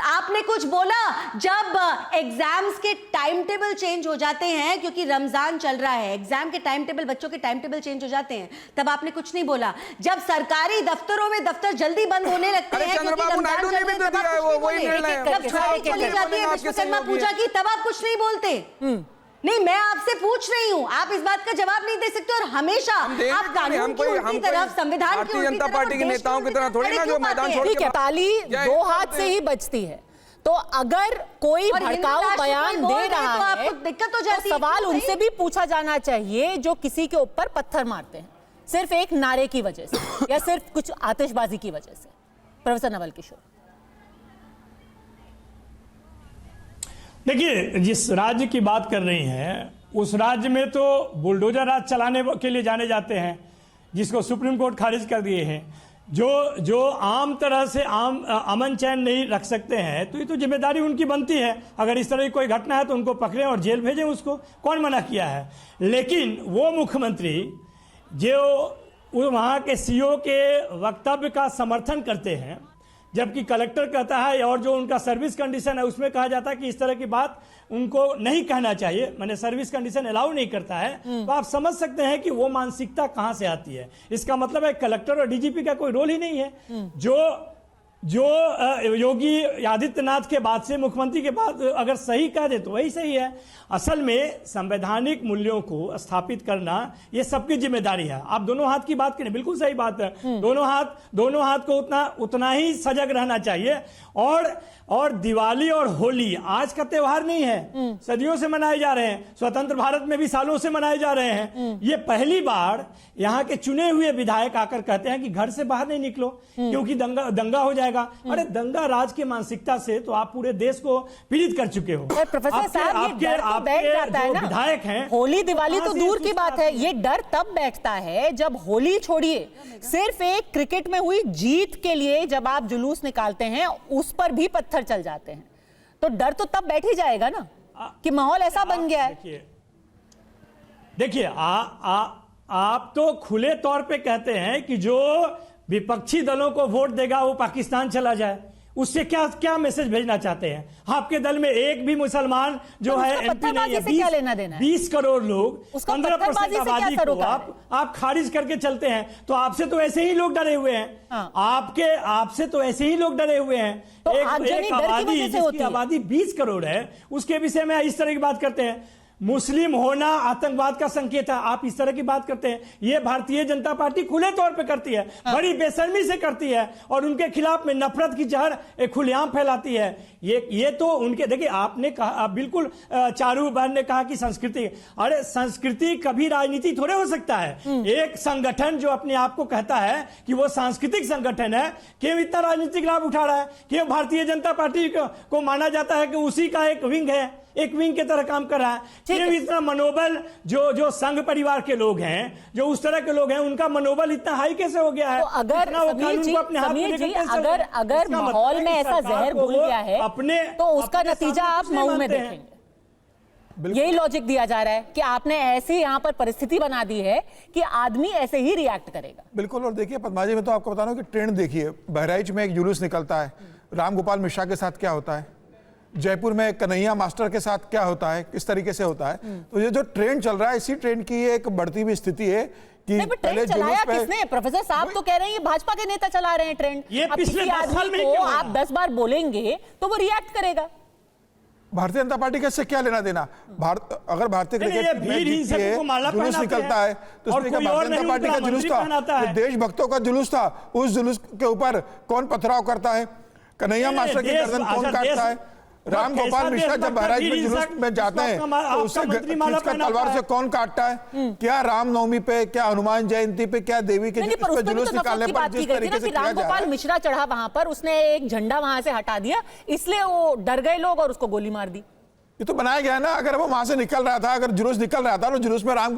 आपने कुछ बोला जब एग्जाम्स के टाइम टेबल चेंज हो जाते हैं, क्योंकि रमजान चल रहा है, एग्जाम के टाइम टेबल, बच्चों के टाइम टेबल चेंज हो जाते हैं, तब आपने कुछ नहीं बोला। जब सरकारी दफ्तरों में दफ्तर जल्दी बंद होने लगते हैं क्योंकि रमजान चल रहा है, तब आप कुछ नहीं बोले। जब छुट्टी चली जाती है विश्वकर्मा पूजा की, तब आप कुछ नहीं बोलते। नहीं, मैं आपसे पूछ रही हूँ, आप इस बात का जवाब नहीं दे सकते। और हमेशा आप कानून की उल्टी तरफ, संविधान की उल्टी जनता पार्टी के नेताओं की तरह थोड़ी ना जो मैदान छोड़ के ताली 2 हाथ से ही बजती है। तो अगर कोई भड़काऊ बयान दे रहा है दिक्कत हो जाती है। सवाल उनसे भी पूछा जाना चाहिए जो किसी के ऊपर पत्थर मारते हैं, सिर्फ एक नारे की वजह से या सिर्फ कुछ आतिशबाजी की वजह से। प्रोफेसर नवल किशोर, देखिए, जिस राज्य की बात कर रही हैं, उस राज्य में तो बुलडोजर राज चलाने के लिए जाने जाते हैं, जिसको सुप्रीम कोर्ट खारिज कर दिए हैं, जो आम तरह से अमन चैन नहीं रख सकते हैं, तो ये तो जिम्मेदारी उनकी बनती है। अगर इस तरह की कोई घटना है तो उनको पकड़ें और जेल भेजें, उसको कौन मना किया है। लेकिन वो मुख्यमंत्री जो वहाँ के सीओ के वक्तव्य का समर्थन करते हैं, जबकि कलेक्टर कहता है और जो उनका सर्विस कंडीशन है उसमें कहा जाता है कि इस तरह की बात उनको नहीं कहना चाहिए, मैंने सर्विस कंडीशन अलाउ नहीं करता है, तो आप समझ सकते हैं कि वो मानसिकता कहां से आती है। इसका मतलब है कलेक्टर और डीजीपी का कोई रोल ही नहीं है। जो योगी आदित्यनाथ के बाद से, मुख्यमंत्री के बाद अगर सही कह दे तो वही सही है। असल में संवैधानिक मूल्यों को स्थापित करना ये सबकी जिम्मेदारी है। आप दोनों हाथ की बात करें, बिल्कुल सही बात है। दोनों हाथ को उतना ही सजग रहना चाहिए। और दिवाली और होली आज का त्योहार नहीं है, सदियों से मनाए जा रहे हैं। स्वतंत्र भारत में भी सालों से मनाए जा रहे हैं। ये पहली बार यहाँ के चुने हुए विधायक आकर कहते हैं कि घर से बाहर नहीं निकलो क्योंकि दंगा हो जाएगा। अरे दंगा राज की मानसिकता से तो आप पूरे देश को पीड़ित कर चुके हो। प्रोफेसर साहब, ये डर तो बैठ जाता है ना, विधायक हैं, होली दिवाली तो दूर की बात है, ये डर तब बैठता है जब होली छोड़िए, सिर्फ एक क्रिकेट में हुई जीत के लिए जब आप जुलूस निकालते हैं उस पर भी पत्थर चल जाते हैं, तो डर तो तब बैठ ही जाएगा ना कि माहौल ऐसा बन गया है। देखिए आप तो खुले तौर पे कहते हैं कि जो विपक्षी दलों को वोट देगा वो पाकिस्तान चला जाए, उससे क्या मैसेज भेजना चाहते हैं? आपके दल में एक भी मुसलमान जो है एमपी नहीं है, 20 करोड़ लोग, 15% आबादी को आप खारिज करके चलते हैं, तो आपसे तो ऐसे ही लोग डरे हुए हैं। आपसे तो ऐसे ही लोग डरे हुए हैं। एक आबादी जिसकी आबादी 20 करोड़ है उसके विषय में इस तरह की बात करते हैं। मुस्लिम होना आतंकवाद का संकेत है, आप इस तरह की बात करते हैं। ये भारतीय जनता पार्टी खुले तौर पे करती है, बड़ी बेशर्मी से करती है और उनके खिलाफ में नफरत की जहर खुलेआम फैलाती है। ये तो उनके, देखिए आपने कहा, बिल्कुल चारू बहन ने कहा कि संस्कृति, अरे संस्कृति कभी राजनीति थोड़े हो सकता है। एक संगठन जो अपने आप को कहता है कि वो सांस्कृतिक संगठन है, क्यों इतना राजनीतिक लाभ उठा रहा है? क्यों भारतीय जनता पार्टी को माना जाता है कि उसी का एक विंग है, एक विंग के तरह काम कर रहा है? इतना मनोबल जो संघ परिवार के लोग हैं, जो उस तरह के लोग हैं, उनका मनोबल इतना हाई कैसे हो गया है? तो अगर अगर माहौल में ऐसा जहर घुल गया है तो उसका नतीजा आप मऊ में देखेंगे। यही लॉजिक दिया जा रहा है कि आपने ऐसी यहाँ पर परिस्थिति बना दी है कि आदमी ऐसे ही रिएक्ट करेगा। बिल्कुल। और देखिए पद्मा जी, मैं तो आपको बता रहा हूँ कि ट्रेंड देखिए, बहराइच में एक जुलूस निकलता है, राम गोपाल मिश्रा के साथ क्या होता है, जयपुर में कन्हैया मास्टर के साथ क्या होता है, किस तरीके से होता है। तो ये जो ट्रेंड चल रहा है, इसी ट्रेंड की एक बढ़ती हुई स्थिति है कि पहले चलाया किसने? प्रोफेसर साहब तो कह रहे हैं ये भाजपा के नेता चला रहे हैं ट्रेंड। ये पिछले 10 साल में को आप 10 बार बोलेंगे तो वो रिएक्ट करेगा। भारतीय जनता पार्टी का इससे क्या लेना देना? अगर भारतीय क्रिकेट जुलूस निकलता है तो उसमें भारतीय जनता पार्टी का जुलूस था, देशभक्तों का जुलूस था, उस जुलूस के ऊपर कौन पथराव करता है? कन्हैया मास्टर की गर्दन कौन काटता है? राम गोपाल मिश्रा जब बहराइच में जुलूस में जाते हैं तो उससे खींचकर तलवार से कौन काटता है? क्या रामनवमी पे, क्या हनुमान जयंती पे, क्या देवी के जुलूस निकालने पर जिस तरीके से राम गोपाल मिश्रा चढ़ा वहां पर, उसने एक झंडा वहां से हटा दिया, इसलिए वो डर गए लोग और उसको गोली मार दी। ये तो बनाया गया ना। अगर वो वहां से निकल रहा था, अगर जुलूस निकल रहा था तो जुलूस में राम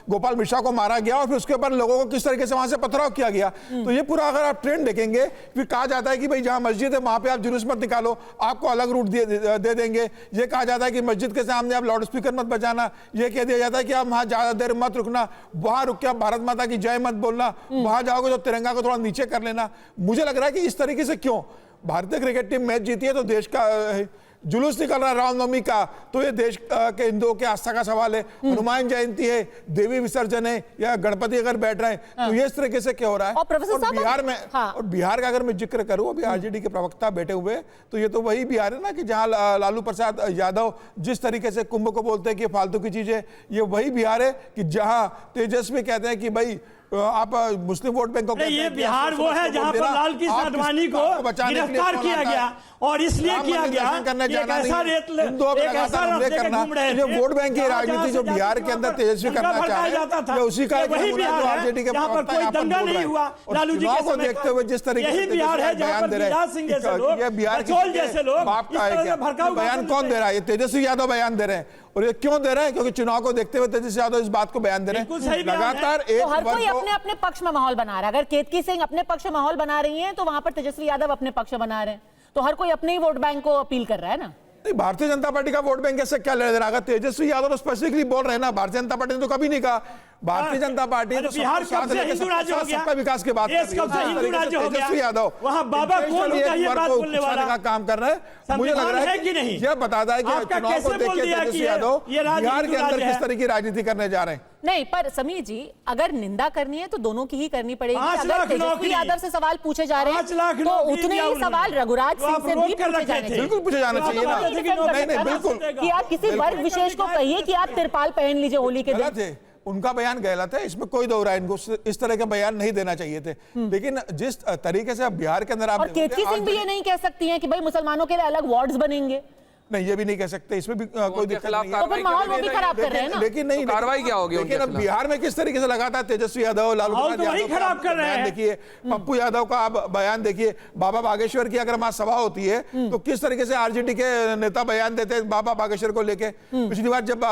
गोपाल मिश्रा को मारा गया और फिर उसके ऊपर लोगों को किस तरीके से वहां से पथराव किया गया। तो ये पूरा अगर आप ट्रेंड देखेंगे, फिर कहा जाता है कि भाई जहां मस्जिद है वहां पे आप जुलूस मत निकालो, आपको अलग रूट दे देंगे। ये कहा जाता है कि मस्जिद के सामने आप लाउड स्पीकर मत बजाना, ये कह दिया जाता है कि आप वहां ज्यादा देर मत रुकना, वहां रुक के आप भारत माता की जय मत बोलना, वहां जाओगे तो तिरंगा को थोड़ा नीचे कर लेना। मुझे लग रहा है कि इस तरीके से क्यों भारतीय क्रिकेट टीम मैच जीती है तो देश का जुलूस निकल रहा है रामनवमी का, तो ये देश के हिंदुओं के आस्था का सवाल है। हनुमान जयंती है, देवी विसर्जन है, या गणपति अगर बैठ रहे हैं तो ये इस तरीके से क्या हो रहा है? और बिहार में, और बिहार का अगर मैं जिक्र करूं, अभी आरजेडी के प्रवक्ता बैठे हुए, तो ये तो वही बिहार है ना कि जहां लालू प्रसाद यादव जिस तरीके से कुंभ को बोलते हैं कि फालतू की चीज है, ये वही बिहार है कि जहां तेजस्वी कहते हैं कि भाई आप मुस्लिम वोट बैंक को कहते ये हैं कि बिहार आप वो है वोट जहां पर देना, लाल कृष्ण आप आडवाणी को आपको बचाने के लिए गिरफ्तार कौन किया आता है? गया और इसलिए राम किया मंदिर गया दर्शन करने कि एक जाना ऐसा नहीं, रेत हिंदुओं पे एक ऐसा लगातार हमले रास्ते के करना, घूम रहे ये थे वोट बैंक की जहां राजनीति जो से बिहार के अंदर तेजस्वी दंगा करना भड़काया चाह जाता था। रहे हैं, उसी का ये एक वही नमूना बिहार जो है आरजेडी के जहां पर प्रवक्ता कोई यहाँ पर दंगा बोल रहे नहीं हैं। हुआ और लालू जी चुनाव के को समय देखते हुए जिस तरीके यही से बिहार है जहां पर बयान दे रहे विराज सिंह जैसे हैं, लोग ये बिहार बचौल जैसे लोग बाप इस का तरह से है भड़काऊ क्या? बयान भाषण कौन देते दे रहा है? ये तेजस्वी यादव बयान दे रहे हैं। और ये क्यों दे रहे हैं? क्योंकि चुनाव को देखते हुए तेजस्वी यादव इस बात को बयान दे रहे बिल्कुल सही हैं। बयान है। लगातार तो एक हर कोई वर्ग को अपने अपने पक्ष में माहौल बना रहा है। अगर केतकी सिंह अपने पक्ष में माहौल बना रही हैं तो वहां पर तेजस्वी यादव अपने पक्ष में बना रहे हैं, तो हर कोई अपने ही वोट बैंक को अपील कर रहा है ना। नहीं, भारतीय जनता पार्टी का वोट बैंक ऐसे क्या ले रहा है? तेजस्वी यादव तो स्पेसिफिकली बोल रहे हैं ना, भारतीय जनता पार्टी ने तो कभी नहीं कहा। भारतीय जनता पार्टी तो बिहार कब से हिंदू राज्य हो गया? सबका विकास की बात कर देश रही है। कब से हिंदू राज्य हो गया? तेजस्वी यादव वहाँ बाबा कौन होता है ये बात बोलने वाला? का काम कर रहे हैं। मुझे लग रहा संविधान है है कि नहीं? यह बताता है कि आपका चुनाव को कैसे देख बोल के दिया कि तेजस्वी यादव ये राज्य बिहार हिंदू के अंदर राज्य किस है? तरह की राजनीति करने जा रहे हैं। नहीं, पर समीर जी अगर निंदा करनी है तो दोनों की ही करनी पड़ेगी। 5 अगर लाख तेजस्वी नौकरी, यादव से सवाल पूछे जा रहे 5 लाख हैं तो नौकरी उतने दिया ही उन्होंने। सवाल रघुराज तो सिंह आप से रोक भी कर पूछे रखे जाने थे। बिल्कुल पूछे जाना तो आप चाहिए ना। अपनी डिफेंड कर नहीं, सकते हैं ना। बिल्कुल। कि आप किसी वर्ग विशेष को कहिए कि आप तिरपाल पहन लीजिए होली के दिन। गलत है, उनका बयान गलत है, इसमें कोई दो राय। इनको इस तरह के बयान नहीं देना चाहिए थे। लेकिन जिस तरीके से अब बिहार के अंदर आप और केतकी सिंह भी ये नहीं कह सकती हैं कि भाई मुसलमानों के लिए अलग वार्ड्स बनेंगे। नहीं, ये भी नहीं कह सकते, इसमें भी कोई दिक्कत नहीं है। तो फिर माहौल वो भी खराब कर रहे हैं ना। लेकिन नहीं, कार्रवाई क्या होगी लेकिन अब बिहार में किस तरीके से लगातार तेजस्वी यादव, लालू माहौल प्रसाद तो वही यादव खराब कर रहे बयान हैं। देखिए, पप्पू यादव का आप बयान देखिए, बाबा बागेश्वर की अगर वहां सभा होती है तो किस तरीके से आरजेडी के नेता बयान देते हैं बाबा बागेश्वर को लेके। पिछली बार जब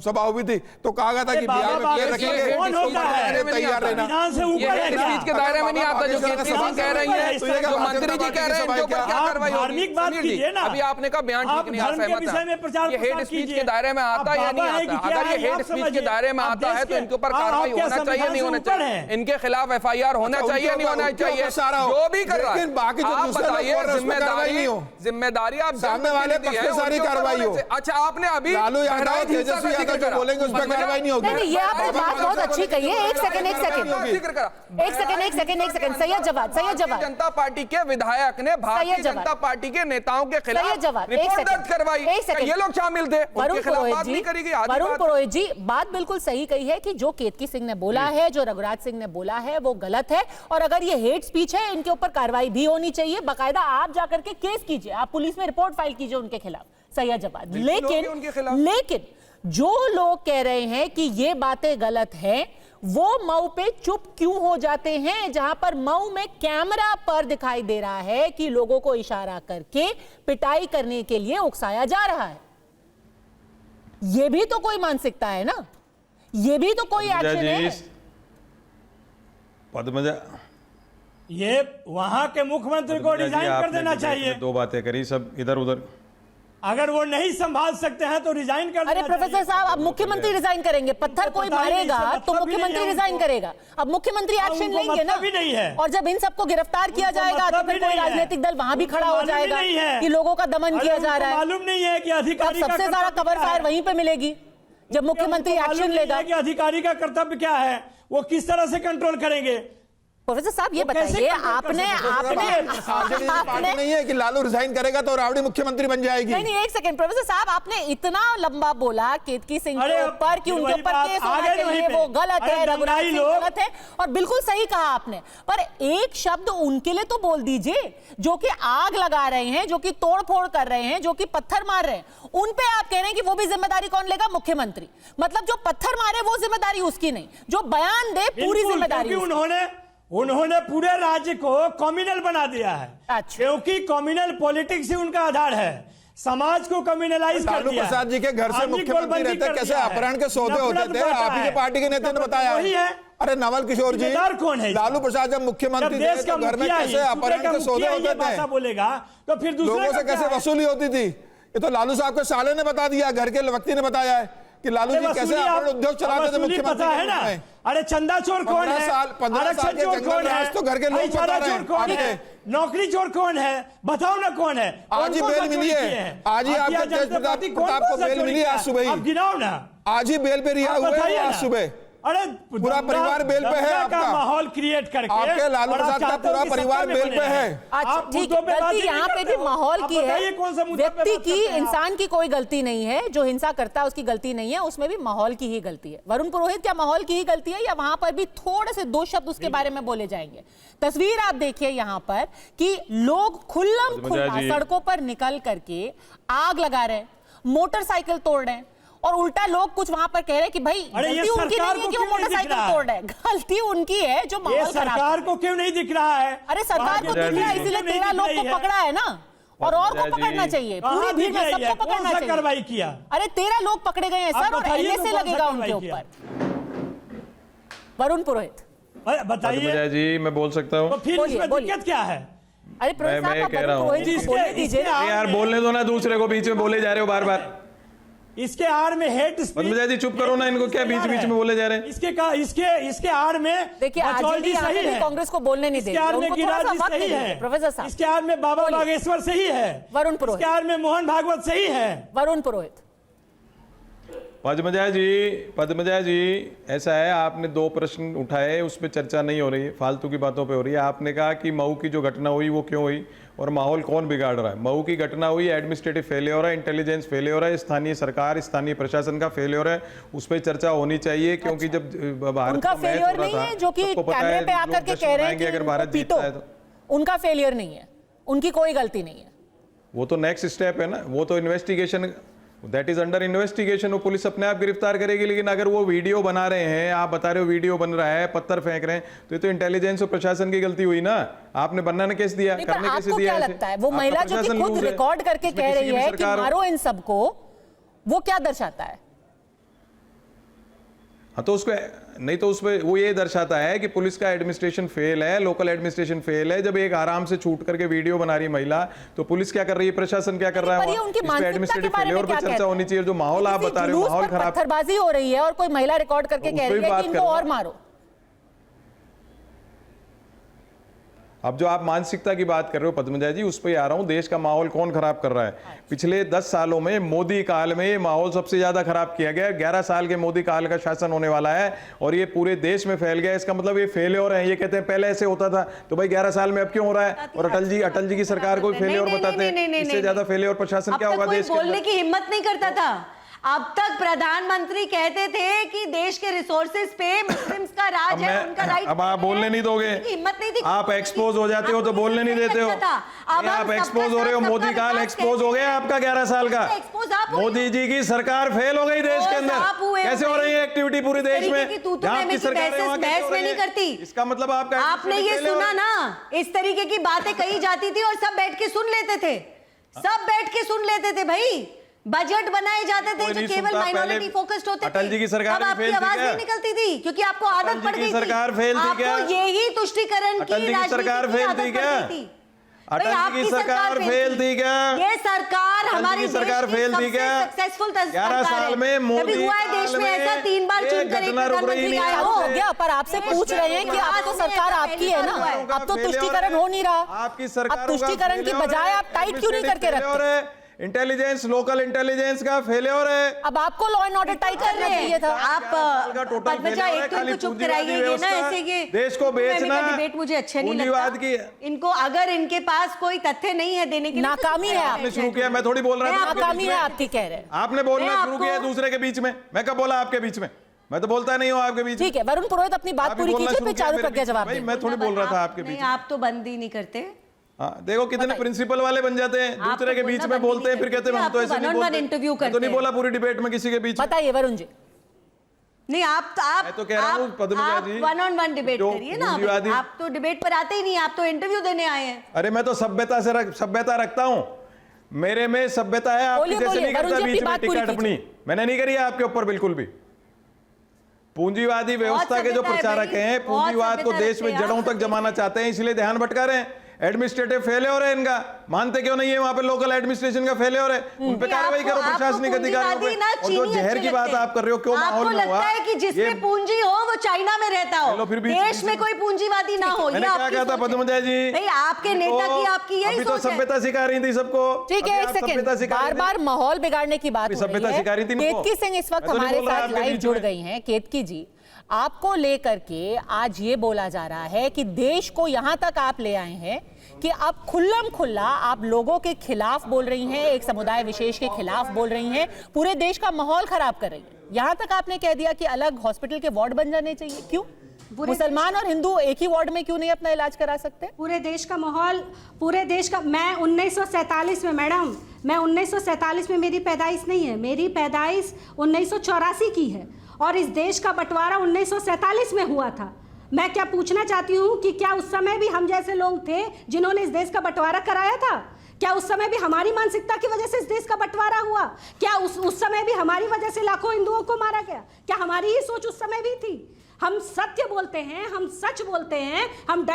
सभा हुई थी तो कहा गया था कि बिहार में प्लेयर रखेंगे, कौन होता है? तैयार रहना। संविधान से ऊपर है इस क्या? बीच के दायरे में नहीं आता जो केतकी सिंह कह रही है, जो मंत्री जी कह रहे हैं, इनके ऊपर क्या आप कार्रवाई होगी? धार्मिक बात सुनील जी, कीजिए ना। अभी आपने कहा बयान आप ठीक नहीं, आप धर्म के सहमत विषय हैं। में प्रचार ये हेट प्रसार स्पीच कीजिए। के दायरे में आता आप है या नहीं बाबा है कि आता? क्या अगर ये है, आप हेट स्पीच के समझिए। दायरे में आप आता है देश तो के- इनके ऊपर आप कार्रवाई क्या होना चाहिए, संविधान नहीं से होना ऊपर चाहिए? हैं? इनके खिलाफ FIR होना अच्छा, चाहिए, नहीं होना उनके ऊपर चाहिए? सारा हो। जो भी कर रहा है, लेकिन बाकी जो आप दूसरे लोग बताइए, बोल रहे हैं, उसमें कार्रवाई नहीं हो। जिम्मेदारी आप सामने वाले पक्ष में सारी कार्रवाई हो। अच्छा, आपने अभी लालू यादव, बहराइच हिंसा का तेजस्वी जिक्र यादव जो करा। बोलेंगे उस पर मतलब कार्रवाई नहीं होगी। नहीं, ये आपने बात बहुत अच्छी कही है। एक सेकंड जिक्र करा। सैयद जवाद जनता पार्टी के विधायक ने भारतीय सैयद जवाद। जनता पार्टी के नेताओं के सैयद खिलाफ जवाद, एक रिपोर्ट सेकंड। दर्ज करवाई। एक सेकंड। ये लोग शामिल थे, उनके वरुण खिलाफ पुरोहित बात जी, नहीं करी गई। आधी वरुण बात- पुरोहित जी बात बिल्कुल सही कही है कि जो केतकी सिंह ने बोला है, जो रघुराज सिंह ने बोला है वो गलत है। और अगर ये हेट स्पीच है, इनके ऊपर कार्रवाई भी होनी चाहिए। बाकायदा आप जाकर के केस कीजिए, आप पुलिस में रिपोर्ट फाइल कीजिए उनके खिलाफ, सैयद जवाद। लेकिन जो लोग कह रहे हैं कि ये बातें गलत हैं, वो मऊ पे चुप क्यों हो जाते हैं, जहां पर मऊ में कैमरा पर दिखाई दे रहा है कि लोगों को इशारा करके पिटाई करने के लिए उकसाया जा रहा है। ये भी तो कोई मानसिकता है ना, ये भी तो कोई एक्शन है। पद्मजा, ये वहां के मुख्यमंत्री को रिजाइन कर देना चाहिए। दो बातें करी, सब इधर उधर। अगर वो नहीं संभाल सकते हैं तो रिजाइन कर अरे देना प्रोफेसर चाहिए। साहब, अब मुख्यमंत्री रिजाइन करेंगे, पत्थर कोई पता ही नहीं, मारेगा इसका तो मतलब भी नहीं मुख्यमंत्री है रिजाइन उनको। करेगा। अब मुख्यमंत्री अब एक्शन उनको लेंगे ना, मतलब ही नहीं है। और जब इन सबको गिरफ्तार किया उनको जाएगा तो मतलब फिर ही कोई नहीं है। राजनीतिक दल वहां भी उनको खड़ा हो मालूम ही जाएगा नहीं है। कि लोगों का दमन अरे किया उनको जा रहा है। मालूम नहीं है कि तब अधिकारी का सबसे ज्यादा कर्तव्य कवर क्या फायर है। वहीं पे मिलेगी जब मुख्यमंत्री उनको एक्शन मालूम नहीं लेगा। है कि अधिकारी का कर्तव्य क्या है, वो किस तरह से कंट्रोल करेंगे। प्रोफेसर साहब ये वो कैसे बताइए, कंट्रोल कर आपने सकते हैं? आरजेडी की पार्टी नहीं है कि लालू रिजाइन करेगा तो रावड़ी मुख्यमंत्री बन जाएगी। नहीं, एक सेकंड प्रोफेसर साहब, आपने इतना लंबा बोला केतकी सिंह के अरे ऊपर कि फिर उनके वही ऊपर बात, केस आ होना गए वहीं चाहिए, पे। वो गलत अरे है, रघुराज दंगाई सिंह लोग। गलत है, और बिल्कुल सही कहा आपने। पर एक शब्द उनके लिए तो बोल दीजिए जो कि आग लगा रहे हैं, जो कि तोड़फोड़ कर रहे हैं, जो कि पत्थर मार रहे हैं। उन पे आप कह रहे हैं कि वो भी जिम्मेदारी कौन लेगा? मुख्यमंत्री। मतलब जो पत्थर मारे वो जिम्मेदारी उसकी नहीं, जो बयान दे पूरी बिल्कुल, जिम्मेदारी क्योंकि उन्होंने पूरे राज्य को कम्युनल बना दिया है। अच्छा। क्योंकि कम्युनल पॉलिटिक्स ही उनका आधार है, समाज को कम्युनलाइज कर लालू दिया है। प्रसाद जी के घर से आर्थिक मुख्यमंत्री गोलबंदी रहते कर कैसे दिया है। अपहरण के सौदे होते नफरत थे, बढ़ता आप ही के है। पार्टी के नेता ने बताया वही है। अरे नवल किशोर जी, जिम्मेदार कौन है? लालू प्रसाद जब मुख्यमंत्री थे तो घर में कैसे अपहरण के सौदे होते थे, बोलेगा तो फिर दूसरे लोगों से कैसे वसूली होती थी? ये तो लालू साहब के साले ने बता दिया, घर के व्यक्ति ने बताया है कि लालू जी कैसे अपहरण उद्योग चलाते थे मुख्यमंत्री पता है ना। अरे चंदा चोर कौन है, 15 साल के जंगल राज तो घर के लोग बता रहे हैं। कौन है, नौकरी चोर कौन है, बताओ ना कौन है। आज ही बेल मिली है, आज ही आपके तेज प्रताप को बेल मिली है, आज सुबह ही, आप गिनाओ ना, आज ही बेल पे रिहा हुए हैं आज सुबह। अरे पूरा परिवार बेल पे है दंगा का आपका। माहौल क्रिएट करके आपके लालू और आप प्रसाद का चाहते हो पूरा कि परिवार सत्ता में बेल बने पे है। रहें। अच्छा आप ठीक मुद्दों है, पे बात गलती ही नहीं यहाँ पे करते भी हो। माहौल आप की बताइए है, कौन सा मुद्दा पे व्यक्ति बात की, करते हैं आप? इंसान की कोई गलती नहीं है, जो हिंसा करता है उसकी गलती नहीं है, उसमें भी माहौल की ही गलती है। वरुण पुरोहित, क्या माहौल की ही गलती है या वहां पर भी थोड़े से दो शब्द उसके बारे में बोले जाएंगे? तस्वीर आप देखिए यहाँ पर कि लोग खुल्लम खुल्ला सड़कों पर निकल करके आग लगा रहे हैं, मोटरसाइकिल तोड़ रहे हैं, और उल्टा लोग कुछ वहां पर कह रहे हैं कि भाई अरे ये गलती उनकी सरकार नहीं है को कि वो क्यों नहीं दिख मोटरसाइकिल रहा है? तोड़ रहे हैं, गलती उनकी है जो ये माहौल खराब सरकार है। को क्यों नहीं दिख रहा है? अरे सरकार को वहाँ दिख रहा है, की इसीलिए नहीं 13 दिख लोग रही को है। पकड़ा है ना, और को पकड़ना चाहिए, पूरी कहाँ भीड़ दिख में रही है? सबको कौन पकड़ना सा चाहिए। कार्रवाई किया? अरे 13 लोग पकड़े गए हैं आप सर, और बताइए एनएसए तो कौन सा लगेगा उनके कार्रवाई किया? ऊपर। वरुण पुरोहित, बताइए पद्मजा जी मैं बोल सकता हूँ? तो फिर बोलिए, इसमें बोलिए। दिक्कत क्या है? अरे पुरोहित मैं साहब, कह आप रहा हूँ। वरुण पुरोहित को बोलने दीजिए। इसके यार बोलने दो ना, दूसरे को बीच में बोले जा रहे हो बार बार। इसके आड़ में हेट स्पीच। पद्मजा जी चुप करो ना, इनको क्या बीच बीच में बोले जा रहे हैं? इसके आड़ में देखिए, बचौली आरजेडी सही है, कांग्रेस को बोलने नहीं इसके देगी, आड़ में उनको थोड़ा सा गिरिराज जी वक्त सही दीजिए, है, प्रोफेसर साहब। इसके आड़ में बाबा बोलिए। बागेश्वर सही है, वरुण पुरोहित, इसके आड़ में मोहन भागवत सही है। वरुण पुरोहित, पद्मजा जी ऐसा है, आपने दो प्रश्न उठाए, उस पर चर्चा नहीं हो रही है, फालतू की बातों पे हो रही है। आपने कहा कि मऊ की जो घटना हुई वो क्यों हुई और माहौल कौन बिगाड़ रहा है। मऊ की घटना हुई, एडमिनिस्ट्रेटिव फेलियर है, इंटेलिजेंस फेलियर है, स्थानीय सरकार, स्थानीय प्रशासन का फेलियर है, उस पर चर्चा होनी चाहिए। क्योंकि जब भारत उनका का मैच फेलियर हो रहा नहीं था, है जो कि सबको पता कैमरे है, पे आकर लोग के जश्न कह रहे हैं मनाएंगे कि अगर इनको भारत पीटो। जीतता है तो। उनका फेलियर नहीं है, उनकी कोई गलती नहीं है। वो तो नेक्स्ट स्टेप है ना, वो तो investigation, that is under investigation, वो पुलिस अपने आप गिरफ्तार करेगी। लेकिन अगर वो वीडियो बना रहे हैं, आप बता रहे हो वीडियो बन रहा है, पत्थर फेंक रहे हैं, तो ये तो इंटेलिजेंस और प्रशासन की गलती हुई ना। आपने बनना केस दिया, नहीं, करने पर कैसे आपको दिया क्या ऐसे? लगता है वो आपका महिला जो कि प्रशासन खुद लूज है, रिकॉर्ड करके इसमें कह किसी रही की भी है कि सरकार हो। मारो इन सबको, वो क्या दर्शाता है? हाँ तो उसको नहीं, तो उसमें वो ये दर्शाता है कि पुलिस का एडमिनिस्ट्रेशन फेल है, लोकल एडमिनिस्ट्रेशन फेल है। जब एक आराम से छूट करके वीडियो बना रही है महिला, तो पुलिस क्या कर रही है, प्रशासन क्या कर रहा पर है? ये उनकी मानसिकता के एडमिनिस्ट्रेटिव बारे में फेलियर क्या पर चर्चा कहते हैं? होनी चाहिए। जो माहौल आप किसी बता रहे हो, जुलूस माहौल पर खराब, पत्थरबाजी हो रही है और कोई महिला रिकॉर्ड करके तो कह उस पे रही भी है बात कि इनको करो और ना। मारो। अब जो आप मानसिकता की बात कर रहे हो पद्मजा जी, उस पर आ रहा हूं। देश का माहौल कौन खराब कर रहा है? पिछले 10 सालों में मोदी काल में ये माहौल सबसे ज्यादा खराब किया गया। 11 साल के मोदी काल का शासन होने वाला है और ये पूरे देश में फैल गया। इसका मतलब ये फेलियर है। ये कहते हैं पहले ऐसे होता था, तो भाई 11 साल में अब क्यों हो रहा है? और अटल जी की सरकार को फेलियर बताते हैं। इससे ज्यादा फेलियर प्रशासन क्या होगा देश के बोलने अंदर? की हिम्मत नहीं करता था। अब तक प्रधानमंत्री कहते थे कि देश के रिसोर्सेज पे मुस्लिम्स का राज है, उनका राइट। अब आप बोलने नहीं दोगे, हिम्मत नहीं थी। आप एक्सपोज हो जाते हो तो बोलने नहीं देते हो। आप एक्सपोज हो रहे हो, मोदी काल एक्सपोज हो गया आपका 11 साल का। मोदी जी की सरकार फेल हो गई देश के अंदर। कैसे हो रही है एक्टिविटी पूरे देश में? आपकी सरकार बहस में नहीं करती। इसका मतलब आपका आपने ये सुना ना, इस तरीके की बातें कही जाती थी और सब बैठ के सुन लेते थे, सब बैठ के सुन लेते थे। भाई बजट बनाए जाते थे जो केवल माइनॉरिटी फोकस्ड होते थे। अटल जी की सरकार तब आपकी आवाज नहीं निकलती थी क्योंकि आपको आदत पड़ गई थी। सरकार फेल थी क्या? आपको यही तुष्टीकरण की राजनीति सरकार फेल थी क्या? अटल जी की सरकार फेल थी क्या? ये सरकार हमारी सरकार फेल थी क्या? सक्सेसफुल 11 साल में मोदी हुआ है देश में ऐसा 3 बार चुनकर एक प्रधानमंत्री आया हो गया। पर आपसे पूछ रहे हैं कि अब तो सरकार आपकी है ना, अब तो तुष्टीकरण हो नहीं रहा। आपकी सरकार, अब तुष्टीकरण की बजाय आप टाइट क्यों नहीं करके रखते? इंटेलिजेंस, लोकल इंटेलिजेंस का फेलियर है। अब आपको लॉ एंड ऑर्डर टाइट करना चाहिए था। आप पद्मजा एक तो इनको चुप कराइए ना, ऐसे कि देश को बेचना, डिबेट मुझे अच्छे नहीं लगता। इनको अगर इनके पास कोई तथ्य नहीं है देने के लिए, नाकामी है। आपने शुरू किया, मैं थोड़ी बोल रहा था। नाकामी है आपकी, कह रहे हैं आपने बोलना शुरू किया दूसरे के बीच में। मैं कब बोला आपके बीच में? मैं तो बोलता नहीं हूँ आपके बीच। ठीक है, वरुण पुरोहित अपनी बात पूरी कीजिए, फिर चारू प्रज्ञा जवाब दें। मैं थोड़ी बोल रहा था आपके बीच। आप तो बंद ही नहीं करते। हाँ, देखो कितने प्रिंसिपल वाले बन जाते हैं, दूसरे के बीच में बोलते हैं, फिर कहते हैं हम तो ऐसे नहीं बोलते। इंटरव्यू करते हैं। तो नहीं बोला पूरी डिबेट में किसी के बीच। बताइए वरुण जी। नहीं, आप मैं तो कह रहा हूं पद्मजा जी, 1-on-1 डिबेट करिए ना। आप तो डिबेट पर आते ही नहीं, आप तो इंटरव्यू देने आए हैं। अरे मैं तो सभ्यता रखता हूँ, मेरे में सभ्यता है। आपकी जैसे नहीं करता बीच में टिक्का टिप्पणी। मैंने नहीं करी है आपके ऊपर बिल्कुल भी। पूंजीवादी व्यवस्था के जो प्रचारक हैं, पूंजीवाद को देश में जड़ों तक जमाना चाहते हैं, इसलिए ध्यान भटका रहे हैं। एडमिनिस्ट्रेटिव फेलियर है इनका, मानते क्यों नहीं है? वहां पे लोकल एडमिनिस्ट्रेशन का फेलियर है, उन पे कार्रवाई करो प्रशासनिक अधिकारियों पे। और जो जहर की बात आप कर रहे हो, क्यों माहौल में हुआ? लगता है कि जिसमें पूंजी हो वो चाइना में रहता हो, देश में कोई पूंजीवादी ना हो। मैंने क्या कहा था पद्मजा जी? नहीं, आपके नेता की आपकी यही सोच है। सभ्यता सिखा रही थी सबको। ठीक है, एक सेकंड, बार बार माहौल बिगाड़ने की बात हो रही है। सभ्यता सिखा रही थी। केतकी सिंह इस वक्त हमारे साथ लाइव जुड़ गई हैं। केतकी जी, आपको लेकर के आज ये बोला जा रहा है कि देश को यहां तक आप ले आए हैं कि अब खुल्लम खुल्ला आप लोगों के खिलाफ बोल रही हैं, एक समुदाय विशेष के खिलाफ बोल रही हैं, पूरे देश का माहौल खराब कर रही हैं। यहां तक आपने कह दिया कि अलग हॉस्पिटल के वार्ड बन जाने चाहिए। क्यों? मुसलमान और हिंदू एक ही वार्ड में क्यों नहीं अपना इलाज करा सकते? पूरे देश का माहौल, पूरे देश का, मैं 1947 में, मैडम मैं 1947 में, मेरी पैदाइश नहीं है, मेरी पैदाइश 1984 की है और इस देश का बंटवारा 1947 में हुआ था। मैं क्या पूछना चाहती हूँ कि क्या उस समय भी हम जैसे लोग थे जिन्होंने इस देश का बंटवारा कराया था? क्या उस समय भी हमारी मानसिकता की वजह से इस देश का बंटवारा हुआ? क्या उस समय भी हमारी वजह से लाखों हिंदुओं को मारा गया? क्या हमारी ही सोच उस समय भी थी? हम सत्य बोलते हैं, हम सच बोलते हैं, हम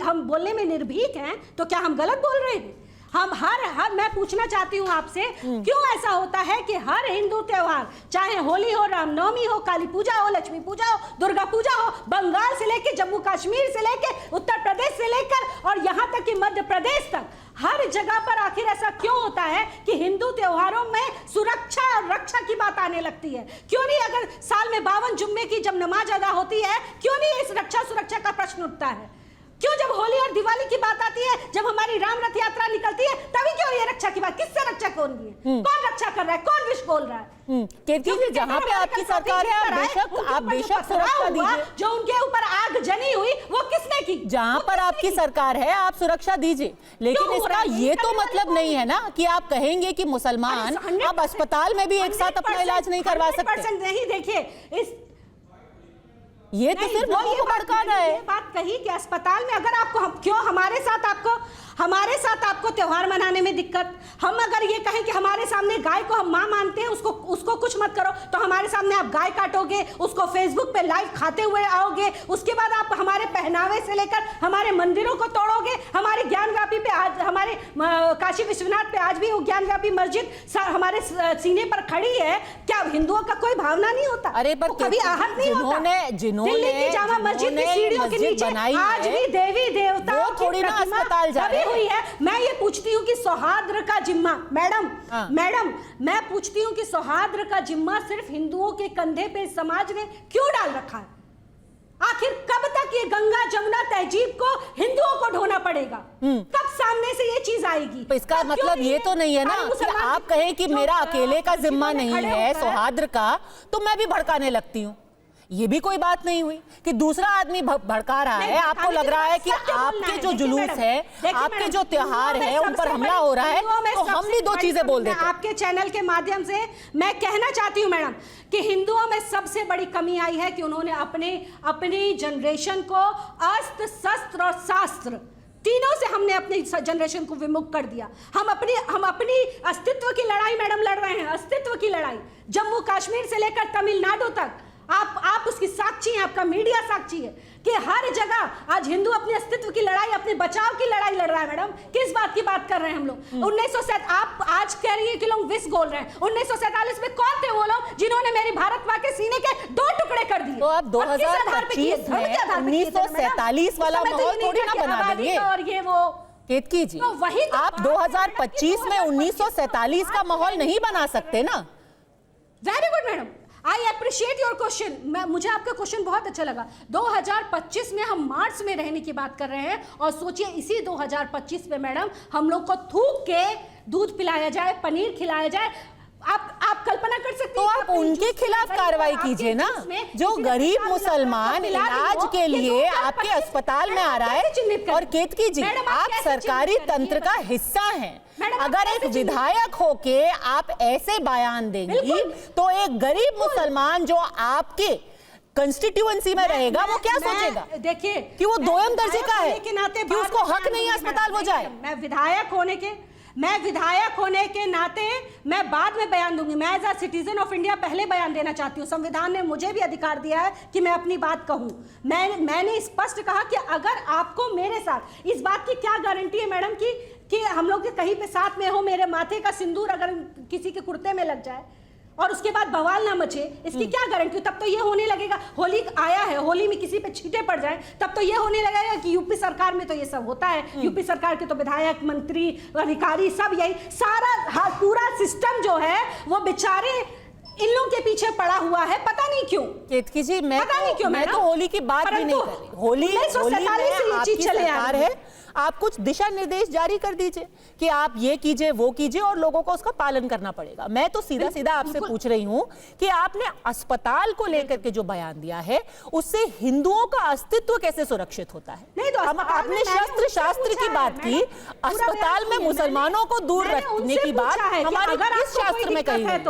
हम बोलने में निर्भीक हैं, तो क्या हम गलत बोल रहे हैं? हम हर मैं पूछना चाहती हूँ आपसे, क्यों ऐसा होता है कि हर हिंदू त्योहार, चाहे होली हो, रामनवमी हो, काली पूजा हो, लक्ष्मी पूजा हो, दुर्गा पूजा हो, बंगाल से लेकर जम्मू कश्मीर से लेकर उत्तर प्रदेश से लेकर और यहाँ तक कि मध्य प्रदेश तक, हर जगह पर आखिर ऐसा क्यों होता है कि हिंदू त्योहारों में सुरक्षा और रक्षा की बात आने लगती है? क्यों नहीं, अगर साल में 52 जुम्मे की जब नमाज अदा होती है, क्यों नहीं इस रक्षा सुरक्षा का प्रश्न उठता है? क्यों जब होली और दिवाली की बात आती है, जब हमारी राम रथ यात्रा निकलती है, तभी क्यों ये रक्षा की बात? किससे रक्षा हो रही है? कौन रक्षा कर रहा है? कौन विष बोल रहा है? क्योंकि जहां पे आपकी सरकार है, आप बेशक सुरक्षा दीजिए। जो उनके ऊपर आग जनी हुई वो किसने की? जहां पर आपकी सरकार है आप सुरक्षा दीजिए, लेकिन इसका ये तो मतलब नहीं है ना कि आप कहेंगे कि मुसलमान अब अस्पताल में भी एक साथ अपना इलाज नहीं करवा सकते। नहीं, देखिए इस ये तो सिर्फ लोगों को भड़का रहा है। ये बात कही कि अस्पताल में अगर आपको क्यों हमारे साथ आपको त्योहार मनाने में दिक्कत, हम अगर ये कहें कि हमारे सामने गाय को हम मां मानते हैं, उसको कुछ मत करो, तो हमारे सामने आप गाय काटोगे, उसको फेसबुक पे लाइव खाते हुए आओगे, उसके बाद आप हमारे पहनावे से लेकर हमारे मंदिरों को तोड़ोगे। हमारे ज्ञानव्यापी पे आज, हमारे काशी विश्वनाथ पे आज भी वो ज्ञानव्यापी मस्जिद हमारे सीने पर खड़ी है। क्या हिंदुओं का कोई भावना नहीं होता? अरे पर कभी आहत नहीं होता? दिल्ली की जामा मस्जिद की सीढ़ियों के नीचे आज भी देवी देवताओं थोड़ी ना अस्पताल जा रहे हुई है। मैं ये पूछती हूँ कि सौहार्द का जिम्मा, मैडम मैं पूछती हूँ कि सौहार्द का जिम्मा सिर्फ हिंदुओं के कंधे पे समाज ने क्यों डाल रखा है? आखिर कब तक ये गंगा जमुना तहजीब को हिंदुओं को ढोना पड़ेगा? कब सामने से ये चीज आएगी? तो इसका मतलब ये तो नहीं है ना कि आप कहें कि मेरा अकेले का जिम्मा नहीं है सौहार्द का, तो मैं भी भड़काने लगती हूँ। ये भी कोई बात नहीं हुई कि दूसरा आदमी भड़का रहा है। आपको लग रहा है कि आपके जो जुलूस है, आपके जो त्योहार है, उन पर हमला हो रहा है, तो हम भी दो चीजें बोल देते हैं। आपके चैनल के माध्यम से मैं कहना चाहती हूँ मैडम कि हिंदुओं में सबसे बड़ी कमी आई है कि उन्होंने अपनी जनरेशन को अस्त्र शस्त्र और शास्त्र तीनों से हमने अपनी जनरेशन को विमुख कर दिया। हम अपनी अस्तित्व की लड़ाई मैडम लड़ रहे हैं, अस्तित्व की लड़ाई। जम्मू कश्मीर से लेकर तमिलनाडु तक आप उसकी साक्षी हैं, आपका मीडिया साक्षी है कि हर जगह आज हिंदू अपने अस्तित्व की लड़ाई, अपने बचाव की लड़ाई लड़ रहा है। मैडम किस बात की बात कर रहे हैं हम लोग? 1907 आप आज कह रही है कि लोग विष बोल रहे हैं। 1947 में कौन थे वो लोग जिन्होंने मेरी भारत मां के सीने के 2 टुकड़े कर दिए? तो अब 2025 में 1947 वाला माहौल थोड़ी ना बना देंगे। और ये वो केतकी जी, आप 2025 में 1947 का माहौल नहीं बना सकते ना। Very good madam, I appreciate your question. मुझे आपका क्वेश्चन बहुत अच्छा लगा। 2025 में हम मार्च में रहने की बात कर रहे हैं और सोचिए इसी 2025 में मैडम हम लोग को थूक के दूध पिलाया जाए, पनीर खिलाया जाए। आप कल्पना कर सकते हैं? तो आप उनके खिलाफ कार्रवाई कीजिए ना, जो गरीब मुसलमान इलाज के लिए आपके अस्पताल में आ रहा है। और केतकी जी, आप सरकारी तंत्र का हिस्सा हैं। अगर एक विधायक होके आप ऐसे बयान देंगी तो एक गरीब मुसलमान जो आपके कंस्टिट्यूएंसी में रहेगा वो क्या सोचेगा? देखिए कि वो दोयम दर्जे का है, कि उसको हक नहीं है अस्पताल वो जाए। मैं विधायक होने के नाते मैं बाद में बयान दूंगी। मैं as a citizen of India पहले बयान देना चाहती हूँ। संविधान ने मुझे भी अधिकार दिया है कि मैं अपनी बात कहूँ। मैंने स्पष्ट कहा कि अगर आपको मेरे साथ, इस बात की क्या गारंटी है मैडम कि हम लोग के कहीं पे साथ में हो, मेरे माथे का सिंदूर अगर किसी के कुर्ते में लग जाए और उसके बाद बवाल ना मचे, इसकी क्या गारंटी? तब तो ये होने लगेगा, होली आया है, होली में किसी पे छींटे पड़ जाए, तब तो ये होने लगेगा कि यूपी सरकार में तो ये सब होता है। यूपी सरकार के तो विधायक, मंत्री, अधिकारी सब यही सारा पूरा सिस्टम जो है वो बेचारे इन लोगों के पीछे पड़ा हुआ है, पता नहीं क्यों। केतकी जी, मैं तो होली की बात भी नहीं कर रही। होली में आपकी सरकार है, आप कुछ दिशा निर्देश जारी कर दीजिए कि आप ये कीजिए, वो कीजिए, और लोगों को उसका पालन करना पड़ेगा। मैं तो सीधा सीधा आपसे पूछ रही हूँ कि आपने अस्पताल को लेकर के जो बयान दिया है, उससे हिंदुओं का अस्तित्व कैसे सुरक्षित होता है? नहीं तो आपने शस्त्र शास्त्र की बात की, अस्पताल में मुसलमानों को दूर रखने की बात हमारे किस शास्त्र में कही है?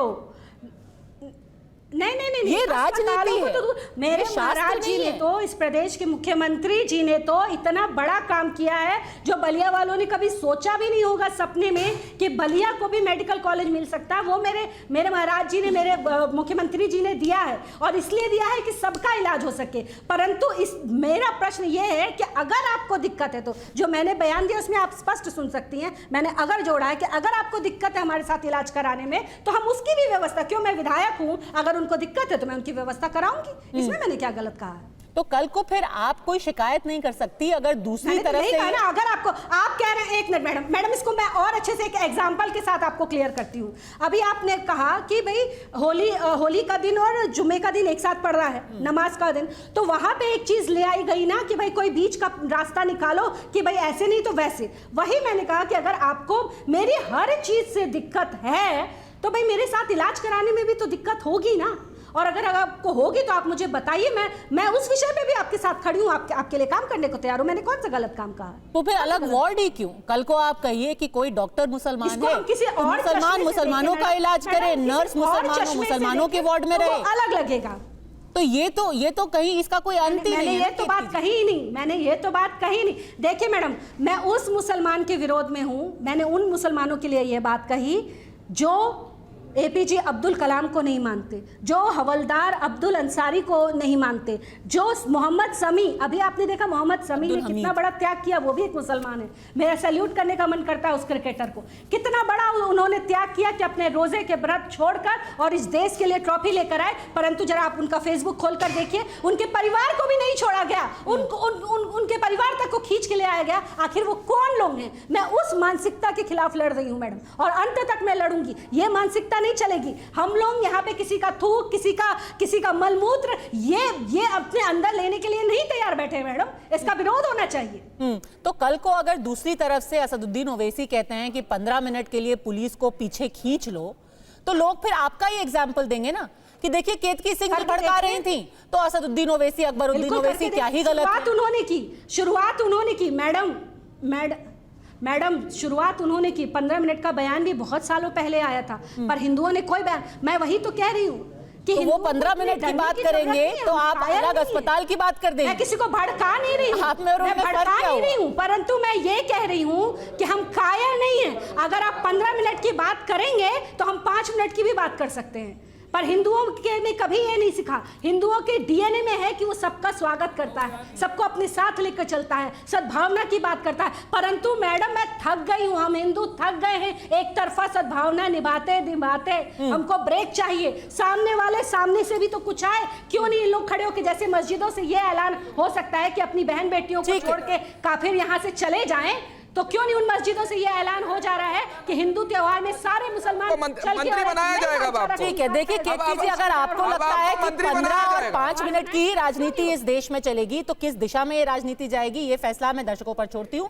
नहीं, ये राजनीति है। तो मेरे महाराज जी ने तो, इस प्रदेश के मुख्यमंत्री जी ने तो इतना बड़ा काम किया है जो बलिया वालों ने कभी सोचा भी नहीं होगा सपने में कि बलिया को भी मेडिकल कॉलेज मिल सकता है। वो मेरे महाराज जी ने, मेरे मुख्यमंत्री जी ने दिया है, और इसलिए दिया है कि सबका इलाज हो सके। परंतु मेरा प्रश्न ये है कि अगर आपको दिक्कत है, तो जो मैंने बयान दिया उसमें आप स्पष्ट सुन सकती हैं, मैंने अगर जोड़ा है कि अगर आपको दिक्कत है हमारे साथ इलाज कराने में, तो हम उसकी भी व्यवस्था, क्यों, मैं विधायक हूं, अगर उनको दिक्कत है तो मैं उनकी व्यवस्था कराऊंगी। इसमें मैंने क्या गलत कहा है? तो कल को फिर आप कोई शिकायत नहीं कर सकती अगर दूसरी तरफ से ना, अगर आपको, आप कह रहे हैं, एक मिनट मैडम, इसको मैं और अच्छे से एक एग्जांपल के साथ आपको क्लियर करती हूँ। अभी आपने कहा कि भाई होली का दिन और जुम्मे का दिन एक साथ पड़ रहा है, नमाज का दिन, तो वहां पे एक चीज ले आई गई ना कि भाई कोई बीच का रास्ता निकालो कि भाई ऐसे नहीं तो वैसे। वही मैंने कहा कि अगर आपको मेरी हर चीज से दिक्कत है तो भाई मेरे साथ इलाज कराने में भी तो दिक्कत होगी ना, और अगर आपको होगी तो आप मुझे बताइए, मैं उस विषय पे भी आपके साथ खड़ी हूँ, आपके लिए काम करने को तैयार हूँ। मैंने कौन सा गलत काम कहा? तो फिर अलग वार्ड ही क्यों? कल को आप कहिए कि कोई डॉक्टर मुसलमान है, किसी और मुसलमान मुसलमानों का इलाज करे, नर्स मुसलमानों के वार्ड में रहे, अलग लगेगा। तो ये तो कहीं इसका कोई अंत ही नहीं। मैंने ये तो बात कही ही नहीं, मैंने ये तो बात कही नहीं। देखिए मैडम, मैं उस मुसलमान के विरोध में हूँ, मैंने उन मुसलमानों के लिए ये बात कही जो एपीजे अब्दुल कलाम को नहीं मानते, जो हवलदार अब्दुल अंसारी को नहीं मानते, जो मोहम्मद समी, अभी आपने देखा मोहम्मद समी ने कितना बड़ा त्याग किया, वो भी एक मुसलमान है। मेरा सैल्यूट करने का मन करता है उस क्रिकेटर को, कितना बड़ा उन्होंने त्याग किया कि अपने रोजे के व्रत छोड़कर और इस देश के लिए ट्रॉफी लेकर आए। परंतु जरा आप उनका फेसबुक खोलकर देखिए, उनके परिवार को भी नहीं छोड़ा गया, उनके परिवार तक को खींच के ले आया गया। आखिर वो कौन लोग हैं? मैं उस मानसिकता के खिलाफ लड़ रही हूँ मैडम, और अंत तक मैं लड़ूंगी। ये मानसिकता नहीं चलेगी। हम लोग यहाँ पे किसी का थूक, किसी का मलमूत्र ये अपने अंदर लेने के लिए नहीं तैयार बैठे मैडम, इसका विरोध होना चाहिए। तो कल को अगर दूसरी तरफ से असदुद्दीन ओवैसी कहते हैं कि 15 मिनट के लिए पुलिस को पीछे खींच लो, तो लोग फिर आपका ही एग्जाम्पल देंगे ना कि देखिए केतकी सिंह भड़का रही थी, तो असदुद्दीन ओवैसी, अकबरुद्दीन ओवैसी क्या ही गलत है? शुरुआत उन्होंने की मैडम, शुरुआत उन्होंने की। 15 मिनट का बयान भी बहुत सालों पहले आया था, पर हिंदुओं ने कोई बयान, मैं वही तो कह रही हूँ कि तो वो 15 मिनट की बात करेंगे तो आप अलग अस्पताल की बात कर देंगे। मैं किसी को भड़का नहीं रही हूँ, मैं भड़का नहीं रही हूँ, परंतु मैं ये कह रही हूँ कि हम कायर नहीं हैं। अगर आप 15 मिनट की बात करेंगे तो हम 5 मिनट की भी बात कर सकते हैं, पर हिंदुओं के ने कभी ये नहीं सीखा। हिंदुओं के डीएनए में है कि वो सबका स्वागत करता है, सबको अपने साथ लेकर चलता है, सद्भावना की बात करता है। परंतु मैडम मैं थक गई हूँ, हम हिंदू थक गए हैं एक तरफा सद्भावना निभाते। हमको ब्रेक चाहिए। सामने से भी तो कुछ आए, क्यों नहीं इन लोग खड़े होकर, जैसे मस्जिदों से ये ऐलान हो सकता है कि अपनी बहन बेटियों को छोड़ के काफिर यहाँ से चले जाएं, तो क्यों नहीं उन मस्जिदों से ये ऐलान हो जा रहा है कि हिंदू त्योहार में सारे मुसलमान मंत्री बनाया जाएगा बाप को। ठीक है, देखिए केतकी जी, अगर आपको लगता है कि 15 और 5 मिनट की राजनीति इस देश में चलेगी, तो किस दिशा में ये राजनीति जाएगी, ये फैसला मैं दर्शकों पर छोड़ती हूँ।